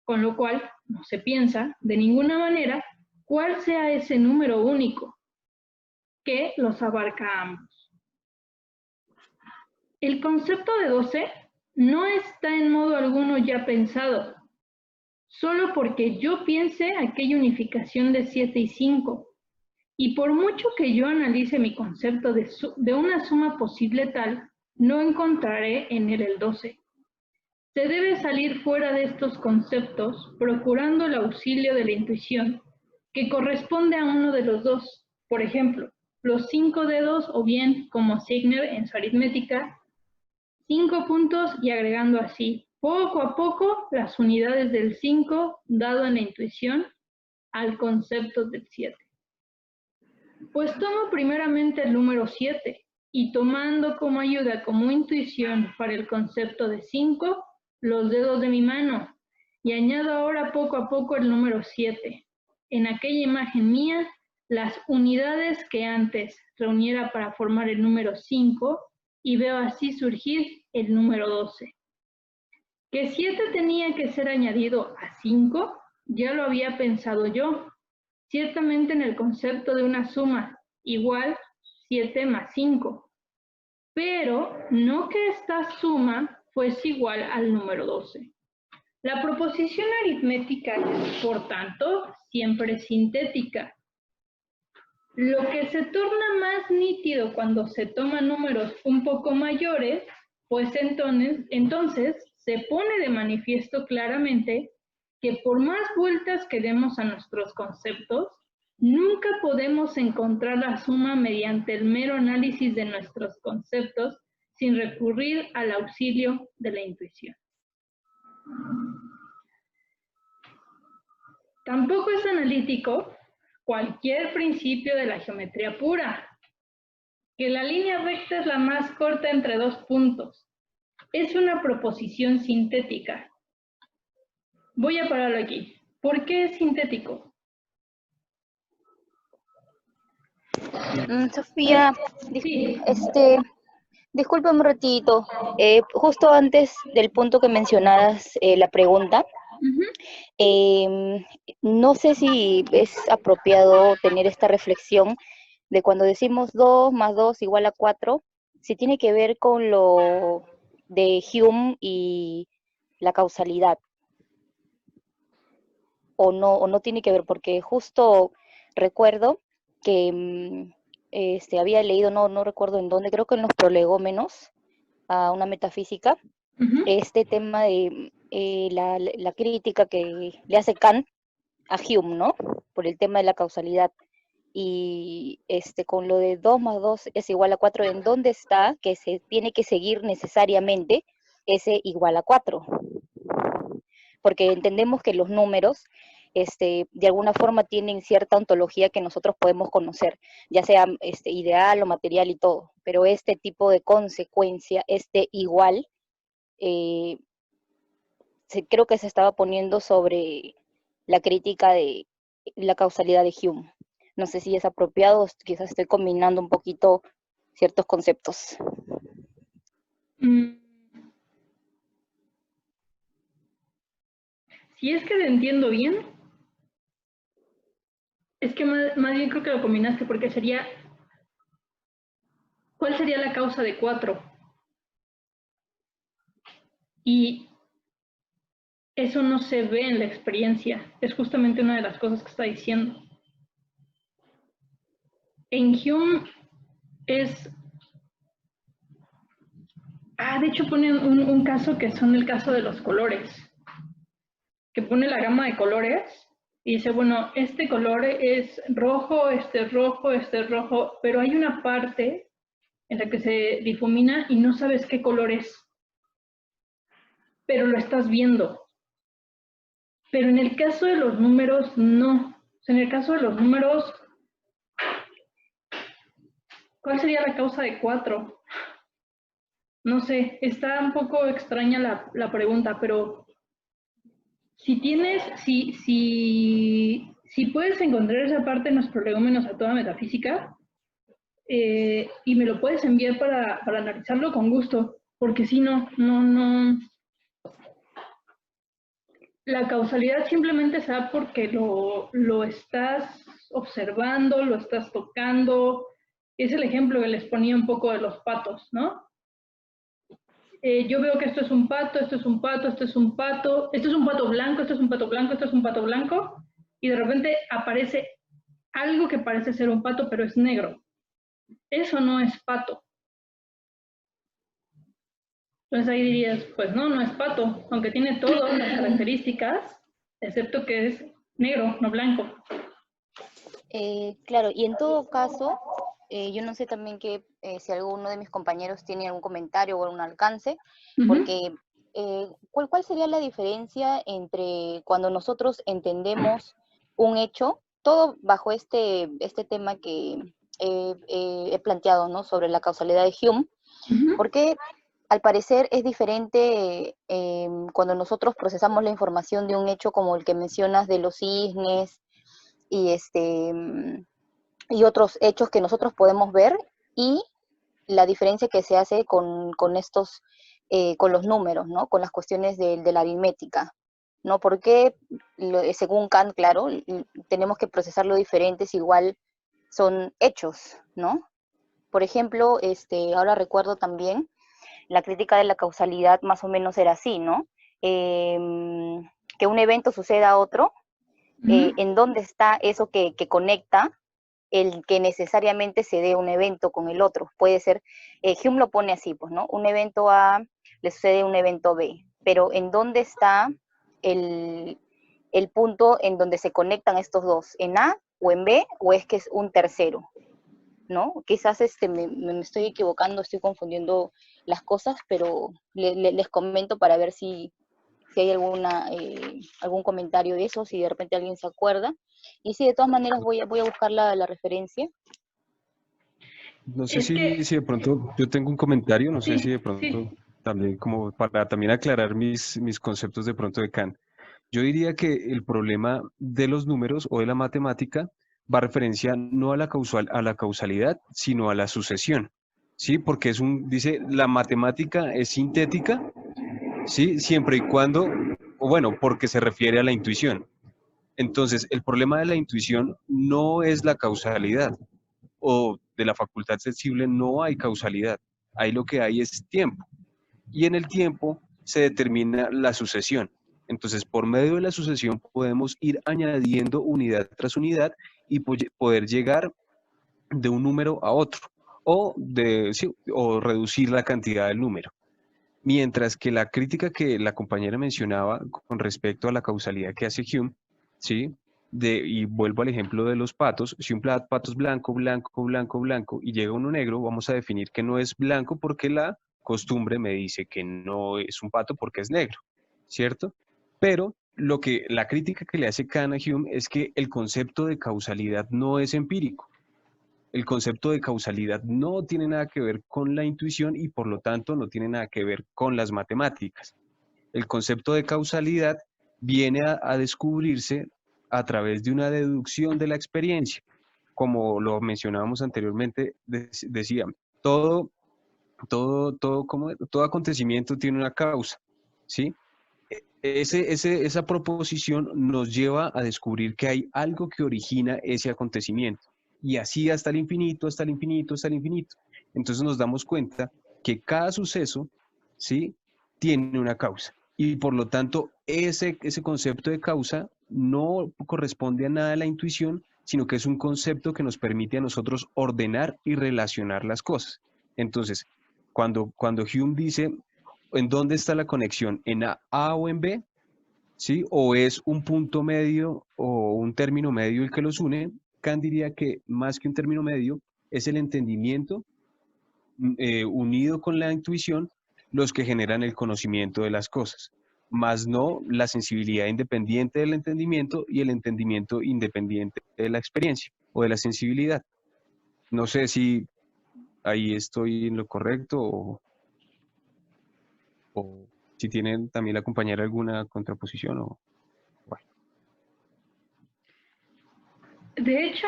con lo cual no se piensa de ninguna manera cuál sea ese número único que los abarca a ambos. El concepto de 12 no está en modo alguno ya pensado, solo porque yo piense aquella unificación de 7 y 5, y por mucho que yo analice mi concepto de una suma posible tal, no encontraré en él el 12. Se debe salir fuera de estos conceptos procurando el auxilio de la intuición, que corresponde a uno de los dos. Por ejemplo, los 5 dedos, o bien, como Segner en su aritmética, 5 puntos y agregando así, poco a poco, las unidades del 5, dado en la intuición, al concepto del 7. Pues tomo primeramente el número 7, y tomando como ayuda, como intuición para el concepto de 5, los dedos de mi mano, y añado ahora poco a poco el número 7. En aquella imagen mía, las unidades que antes reuniera para formar el número 5, y veo así surgir el número 12. Que 7 tenía que ser añadido a 5, ya lo había pensado yo, ciertamente en el concepto de una suma, igual 7 más 5, pero no que esta suma fuese igual al número 12. La proposición aritmética es, por tanto, siempre sintética. Lo que se torna más nítido cuando se toman números un poco mayores, pues entonces se pone de manifiesto claramente que por más vueltas que demos a nuestros conceptos, nunca podemos encontrar la suma mediante el mero análisis de nuestros conceptos sin recurrir al auxilio de la intuición. Tampoco es analítico cualquier principio de la geometría pura, que la línea recta es la más corta entre dos puntos. Es una proposición sintética. Voy a pararlo aquí. ¿Por qué es sintético? Sofía, Sí. disculpa un ratito. Justo antes del punto que mencionabas, la pregunta, no sé si es apropiado tener esta reflexión de cuando decimos 2 más 2 igual a 4, si tiene que ver con lo de Hume y la causalidad, o no tiene que ver, porque justo recuerdo que había leído, no recuerdo en dónde, creo que en los prolegómenos a una metafísica, este tema de la crítica que le hace Kant a Hume, ¿no? Por el tema de la causalidad. Y con lo de 2 más 2 es igual a 4, ¿en dónde está que se tiene que seguir necesariamente ese igual a 4? Porque entendemos que los números de alguna forma tienen cierta ontología que nosotros podemos conocer, ya sea ideal o material y todo, pero este tipo de consecuencia, igual, creo que se estaba poniendo sobre la crítica de la causalidad de Hume. No sé si es apropiado, quizás estoy combinando un poquito ciertos conceptos. Si es que te entiendo bien, es que más bien creo que lo combinaste, porque sería, ¿cuál sería la causa de 4? Y eso no se ve en la experiencia, es justamente una de las cosas que está diciendo. En Hume es... de hecho pone un caso que son el caso de los colores, que pone la gama de colores y dice, bueno, este color es rojo, este es rojo, este es rojo, pero hay una parte en la que se difumina y no sabes qué color es, pero lo estás viendo. Pero en el caso de los números, no. O sea, en el caso de los números, ¿cuál sería la causa de 4? No sé, está un poco extraña la pregunta, pero si puedes encontrar esa parte en los prolegómenos a toda metafísica, y me lo puedes enviar para analizarlo con gusto, porque si no. La causalidad simplemente se da porque lo estás observando, lo estás tocando. Es el ejemplo que les ponía un poco de los patos, ¿no? Yo veo que esto es un pato, esto es un pato, esto es un pato, esto es un pato blanco, esto es un pato blanco, esto es un pato blanco, y de repente aparece algo que parece ser un pato, pero es negro. Eso no es pato. Entonces ahí dirías, pues no es pato, aunque tiene todas las características, excepto que es negro, no blanco. Claro, y en todo caso, yo no sé también si alguno de mis compañeros tiene algún comentario o algún alcance, porque ¿cuál sería la diferencia entre cuando nosotros entendemos un hecho, todo bajo este tema que he planteado, ¿no? Sobre la causalidad de Hume? Porque al parecer es diferente cuando nosotros procesamos la información de un hecho como el que mencionas de los cisnes y otros hechos que nosotros podemos ver, y la diferencia que se hace con estos, con los números, ¿no? Con las cuestiones de la aritmética, ¿no? Porque según Kant, claro, tenemos que procesarlo diferentes, igual son hechos, ¿no? Por ejemplo, ahora recuerdo también la crítica de la causalidad más o menos era así, ¿no? Que un evento suceda a otro, ¿en dónde está eso que conecta el que necesariamente se dé un evento con el otro. Puede ser, Hume lo pone así, pues, ¿no? Un evento A le sucede un evento B, pero ¿en dónde está el punto en donde se conectan estos dos? ¿En A o en B, o es que es un tercero? ¿No? Quizás me estoy equivocando, estoy confundiendo las cosas, pero les comento para ver si hay algún comentario de eso, si de repente alguien se acuerda. Y sí, de todas maneras voy a buscar la referencia. No sé Es que- si de pronto yo tengo un comentario, no sé Sí, si de pronto sí. también como para también aclarar mis conceptos de pronto de Kant. Yo diría que el problema de los números o de la matemática va a referencia no a a la causalidad, sino a la sucesión. ¿Sí? Porque dice, la matemática es sintética, ¿sí? Siempre y cuando, o bueno, porque se refiere a la intuición. Entonces, el problema de la intuición no es la causalidad, o de la facultad sensible no hay causalidad. Ahí lo que hay es tiempo. Y en el tiempo se determina la sucesión. Entonces, por medio de la sucesión podemos ir añadiendo unidad tras unidad y poder llegar de un número a otro, o reducir la cantidad del número. Mientras que la crítica que la compañera mencionaba con respecto a la causalidad que hace Hume, ¿sí? Y vuelvo al ejemplo de los patos, si un pato es blanco, blanco, blanco, blanco, y llega uno negro, vamos a definir que no es blanco porque la costumbre me dice que no es un pato porque es negro, ¿cierto? Pero la crítica que le hace Kant a Hume es que el concepto de causalidad no es empírico. El concepto de causalidad no tiene nada que ver con la intuición y por lo tanto no tiene nada que ver con las matemáticas. El concepto de causalidad viene a descubrirse a través de una deducción de la experiencia. Como lo mencionábamos anteriormente, decía, todo acontecimiento tiene una causa, ¿sí? Esa proposición nos lleva a descubrir que hay algo que origina ese acontecimiento. Y así hasta el infinito, hasta el infinito, hasta el infinito. Entonces nos damos cuenta que cada suceso, ¿sí?, tiene una causa. Y por lo tanto, ese concepto de causa no corresponde a nada de la intuición, sino que es un concepto que nos permite a nosotros ordenar y relacionar las cosas. Entonces, cuando Hume dice, ¿en dónde está la conexión? ¿En A o en B? ¿Sí? ¿O es un punto medio o un término medio el que los une? Kant diría que más que un término medio, es el entendimiento unido con la intuición los que generan el conocimiento de las cosas, más no la sensibilidad independiente del entendimiento y el entendimiento independiente de la experiencia o de la sensibilidad. No sé si ahí estoy en lo correcto o si tienen también la compañera alguna contraposición o bueno. De hecho,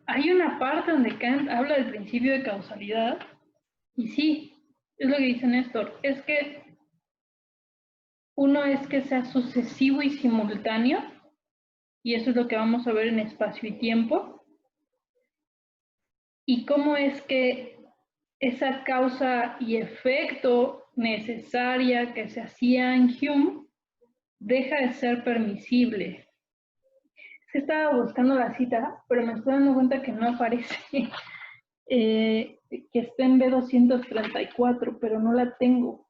hay una parte donde Kant habla del principio de causalidad, y sí, es lo que dice Néstor, es que uno es que sea sucesivo y simultáneo, y eso es lo que vamos a ver en espacio y tiempo, y cómo es que esa causa y efecto necesaria que se hacía en Hume deja de ser permisible. Estaba buscando la cita, pero me estoy dando cuenta que no aparece, que está en B234, pero no la tengo.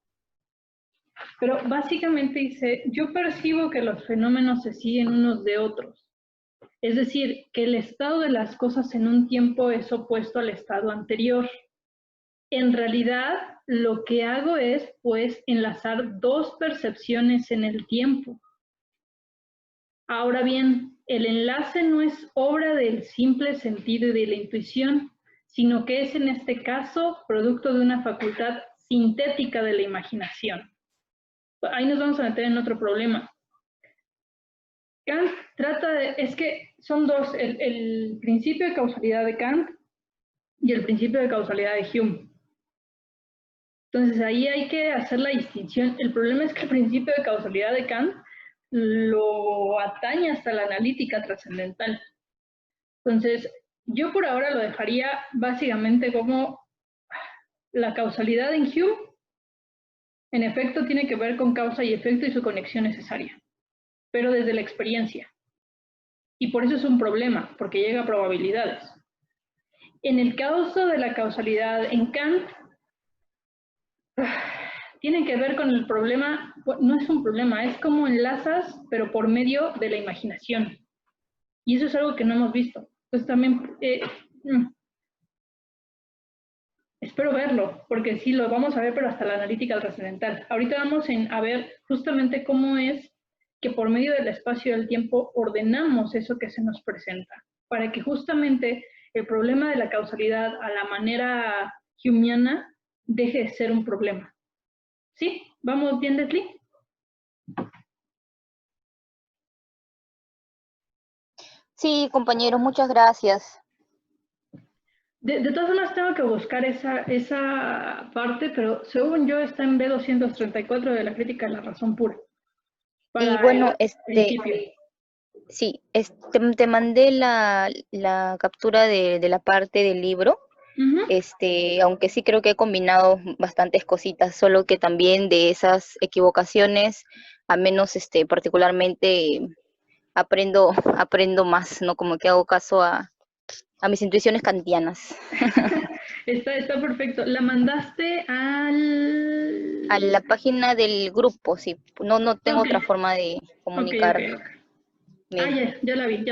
Pero básicamente dice, yo percibo que los fenómenos se siguen unos de otros. Es decir, que el estado de las cosas en un tiempo es opuesto al estado anterior. En realidad, lo que hago es, pues, enlazar dos percepciones en el tiempo. Ahora bien, el enlace no es obra del simple sentido y de la intuición, sino que es en este caso producto de una facultad sintética de la imaginación. Ahí nos vamos a meter en otro problema. Kant trata de, es que son dos, el principio de causalidad de Kant y el principio de causalidad de Hume. Entonces ahí hay que hacer la distinción. El problema es que el principio de causalidad de Kant lo atañe hasta la analítica trascendental. Entonces, yo por ahora lo dejaría básicamente como la causalidad en Hume, en efecto, tiene que ver con causa y efecto y su conexión necesaria, pero desde la experiencia. Y por eso es un problema, porque llega a probabilidades. En el caso de la causalidad en Kant, tiene que ver con el problema, no es un problema, es como enlazas, pero por medio de la imaginación. Y eso es algo que no hemos visto. Entonces también, espero verlo, porque sí lo vamos a ver, pero hasta la analítica trascendental. Ahorita vamos a ver justamente cómo es que por medio del espacio y del tiempo ordenamos eso que se nos presenta, para que justamente el problema de la causalidad a la manera humeana deje de ser un problema. ¿Sí? ¿Vamos bien, Leslie? Sí, compañeros, muchas gracias. De todas formas tengo que buscar esa parte, pero según yo está en B234 de la crítica de la razón pura. Y bueno, principio. sí, te mandé la captura de la parte del libro. Aunque sí creo que he combinado bastantes cositas, solo que también de esas equivocaciones, al menos particularmente aprendo más, ¿no? Como que hago caso a mis intuiciones kantianas. Está perfecto. ¿La mandaste a la página del grupo? Sí, no tengo otra forma de comunicar. Okay. Ya la vi.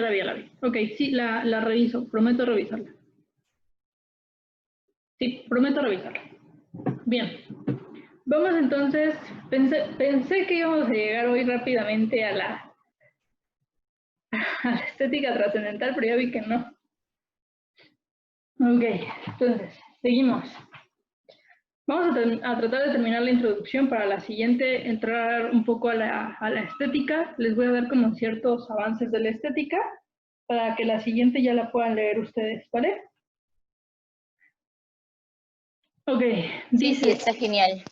Ok, sí, la reviso, prometo revisarla. Sí, prometo revisarla. Bien. Vamos entonces, pensé que íbamos a llegar hoy rápidamente a la estética trascendental, pero ya vi que no. Ok, entonces, seguimos. Vamos a tratar de terminar la introducción para la siguiente, entrar un poco a la estética. Les voy a dar como ciertos avances de la estética para que la siguiente ya la puedan leer ustedes, ¿vale? Ok, dice... Sí, está genial.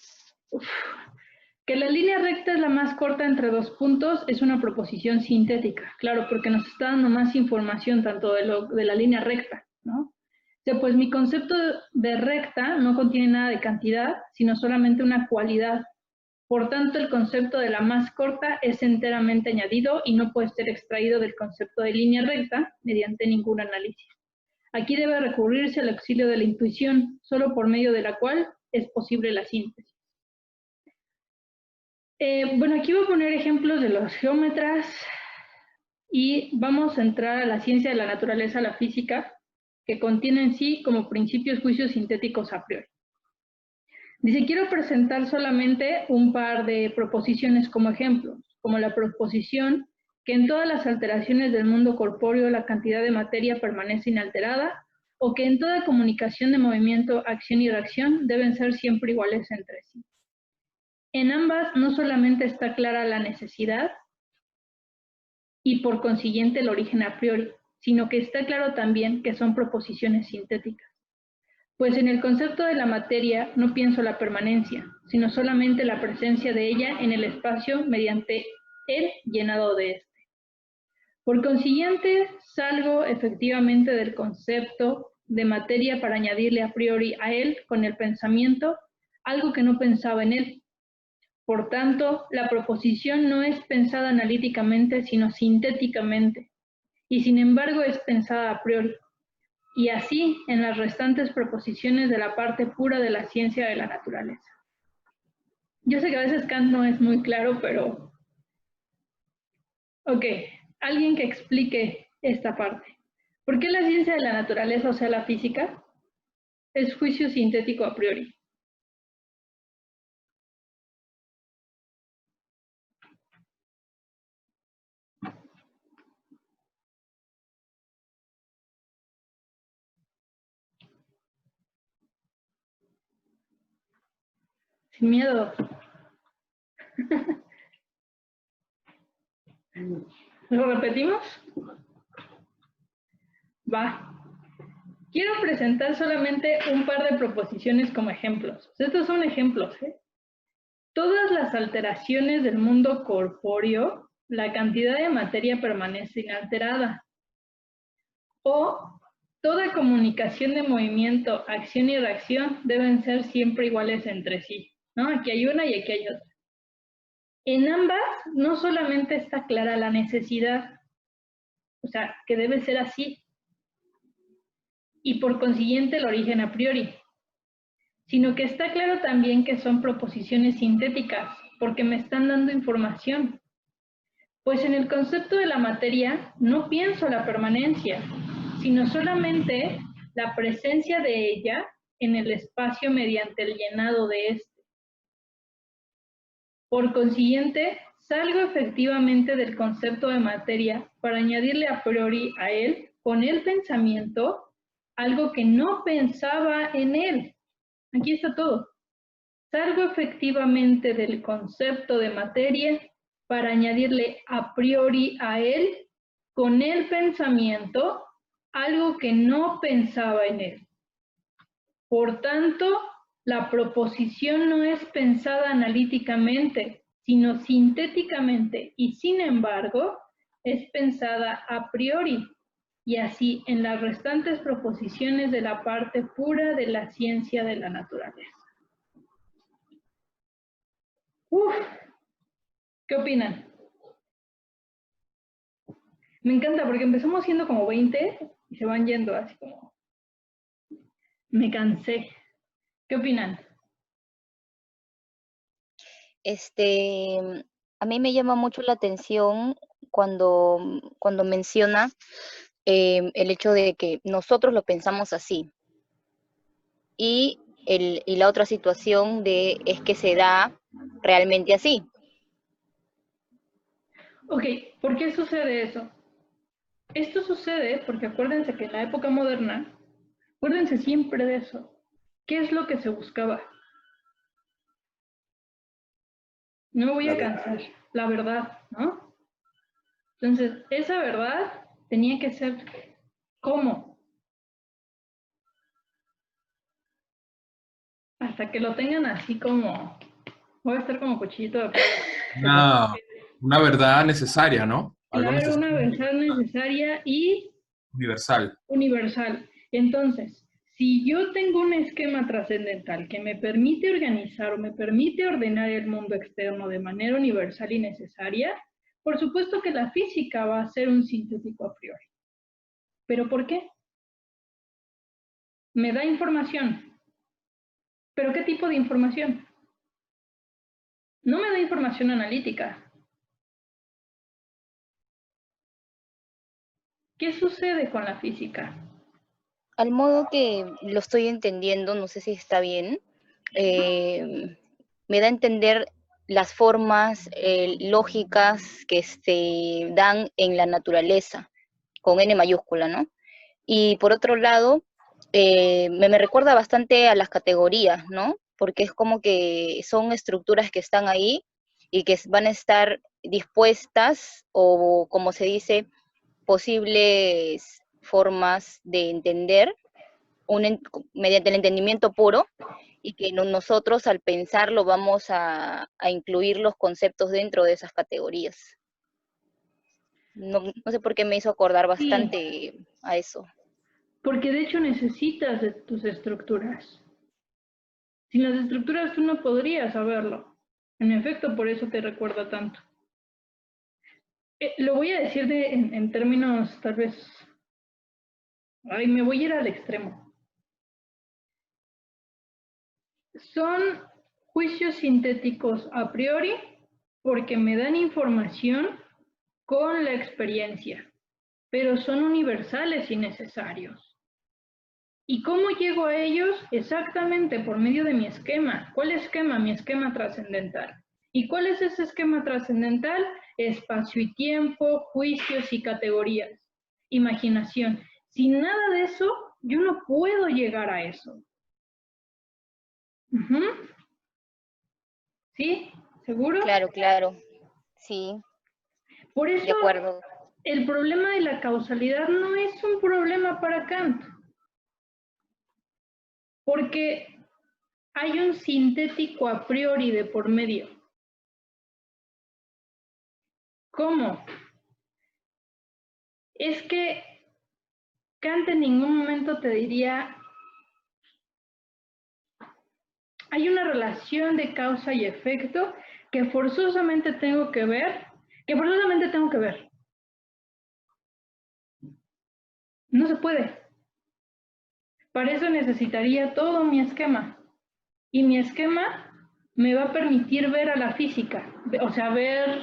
Que la línea recta es la más corta entre dos puntos es una proposición sintética, claro, porque nos está dando más información tanto de la línea recta, ¿no? O sea, pues mi concepto de recta no contiene nada de cantidad, sino solamente una cualidad. Por tanto, el concepto de la más corta es enteramente añadido y no puede ser extraído del concepto de línea recta mediante ningún análisis. Aquí debe recurrirse al auxilio de la intuición, solo por medio de la cual es posible la síntesis. Bueno, aquí voy a poner ejemplos de los geómetras y vamos a entrar a la ciencia de la naturaleza, la física, que contiene en sí como principios juicios sintéticos a priori. Dice, quiero presentar solamente un par de proposiciones como ejemplos, como la proposición que en todas las alteraciones del mundo corpóreo la cantidad de materia permanece inalterada, o que en toda comunicación de movimiento, acción y reacción deben ser siempre iguales entre sí. En ambas no solamente está clara la necesidad y por consiguiente el origen a priori, sino que está claro también que son proposiciones sintéticas. Pues en el concepto de la materia no pienso la permanencia, sino solamente la presencia de ella en el espacio mediante el llenado de éste. Por consiguiente, salgo efectivamente del concepto de materia para añadirle a priori a él con el pensamiento algo que no pensaba en él. Por tanto, la proposición no es pensada analíticamente, sino sintéticamente, y sin embargo es pensada a priori. Y así en las restantes proposiciones de la parte pura de la ciencia de la naturaleza. Yo sé que a veces Kant no es muy claro, pero... Ok, alguien que explique esta parte. ¿Por qué la ciencia de la naturaleza, o sea, la física, es juicio sintético a priori? Sin miedo. ¿Lo repetimos? Va. Quiero presentar solamente un par de proposiciones como ejemplos. Estos son ejemplos, ¿eh? Todas las alteraciones del mundo corpóreo, la cantidad de materia permanece inalterada. O toda comunicación de movimiento, acción y reacción deben ser siempre iguales entre sí, ¿no? Aquí hay una y aquí hay otra. En ambas no solamente está clara la necesidad, o sea, que debe ser así, y por consiguiente el origen a priori, sino que está claro también que son proposiciones sintéticas, porque me están dando información. Pues en el concepto de la materia no pienso la permanencia, sino solamente la presencia de ella en el espacio mediante el llenado de este. Por consiguiente, salgo efectivamente del concepto de materia para añadirle a priori a él, con el pensamiento, algo que no pensaba en él. Aquí está todo. Salgo efectivamente del concepto de materia para añadirle a priori a él, con el pensamiento, algo que no pensaba en él. Por tanto, la proposición no es pensada analíticamente, sino sintéticamente, y sin embargo, es pensada a priori, y así en las restantes proposiciones de la parte pura de la ciencia de la naturaleza. Uf, ¿qué opinan? Me encanta porque empezamos siendo como 20 y se van yendo así como... Me cansé. ¿Qué opinan? A mí me llama mucho la atención cuando menciona el hecho de que nosotros lo pensamos así. Y la otra situación es que se da realmente así. Ok, ¿por qué sucede eso? Esto sucede porque acuérdense que en la época moderna, acuérdense siempre de eso. ¿Qué es lo que se buscaba? No me voy a cansar, la verdad, ¿no? Entonces, esa verdad tenía que ser ¿cómo? Hasta que lo tengan así como, voy a estar como cuchillito de palo. Una verdad necesaria, ¿no? Algo Claro, necesario. una verdad necesaria y Universal. universal. Entonces, si yo tengo un esquema trascendental que me permite organizar o me permite ordenar el mundo externo de manera universal y necesaria, por supuesto que la física va a ser un sintético a priori. ¿Pero por qué? Me da información. ¿Pero qué tipo de información? No me da información analítica. ¿Qué sucede con la física? Al modo que lo estoy entendiendo, no sé si está bien, me da a entender las formas lógicas que se dan en la naturaleza, con N mayúscula, ¿no? Y por otro lado, me recuerda bastante a las categorías, ¿no? Porque es como que son estructuras que están ahí y que van a estar dispuestas o, como se dice, posibles formas de entender mediante el entendimiento puro, y que nosotros al pensarlo vamos a incluir los conceptos dentro de esas categorías. No sé por qué me hizo acordar bastante a eso. Porque de hecho necesitas de tus estructuras. Sin las estructuras tú no podrías saberlo. En efecto, por eso te recuerda tanto. Lo voy a decir en términos tal vez... Ay, me voy a ir al extremo. Son juicios sintéticos a priori porque me dan información con la experiencia, pero son universales y necesarios. ¿Y cómo llego a ellos? Exactamente por medio de mi esquema. ¿Cuál esquema? Mi esquema trascendental. ¿Y cuál es ese esquema trascendental? Espacio y tiempo, juicios y categorías. Imaginación. Sin nada de eso, yo no puedo llegar a eso. ¿Sí? ¿Seguro? Claro, claro. Sí. Por eso, de acuerdo. El problema de la causalidad no es un problema para Kant. Porque hay un sintético a priori de por medio. ¿Cómo? Es que Kant en ningún momento te diría, hay una relación de causa y efecto que forzosamente tengo que ver, No se puede. Para eso necesitaría todo mi esquema. Y mi esquema me va a permitir ver a la física, o sea, ver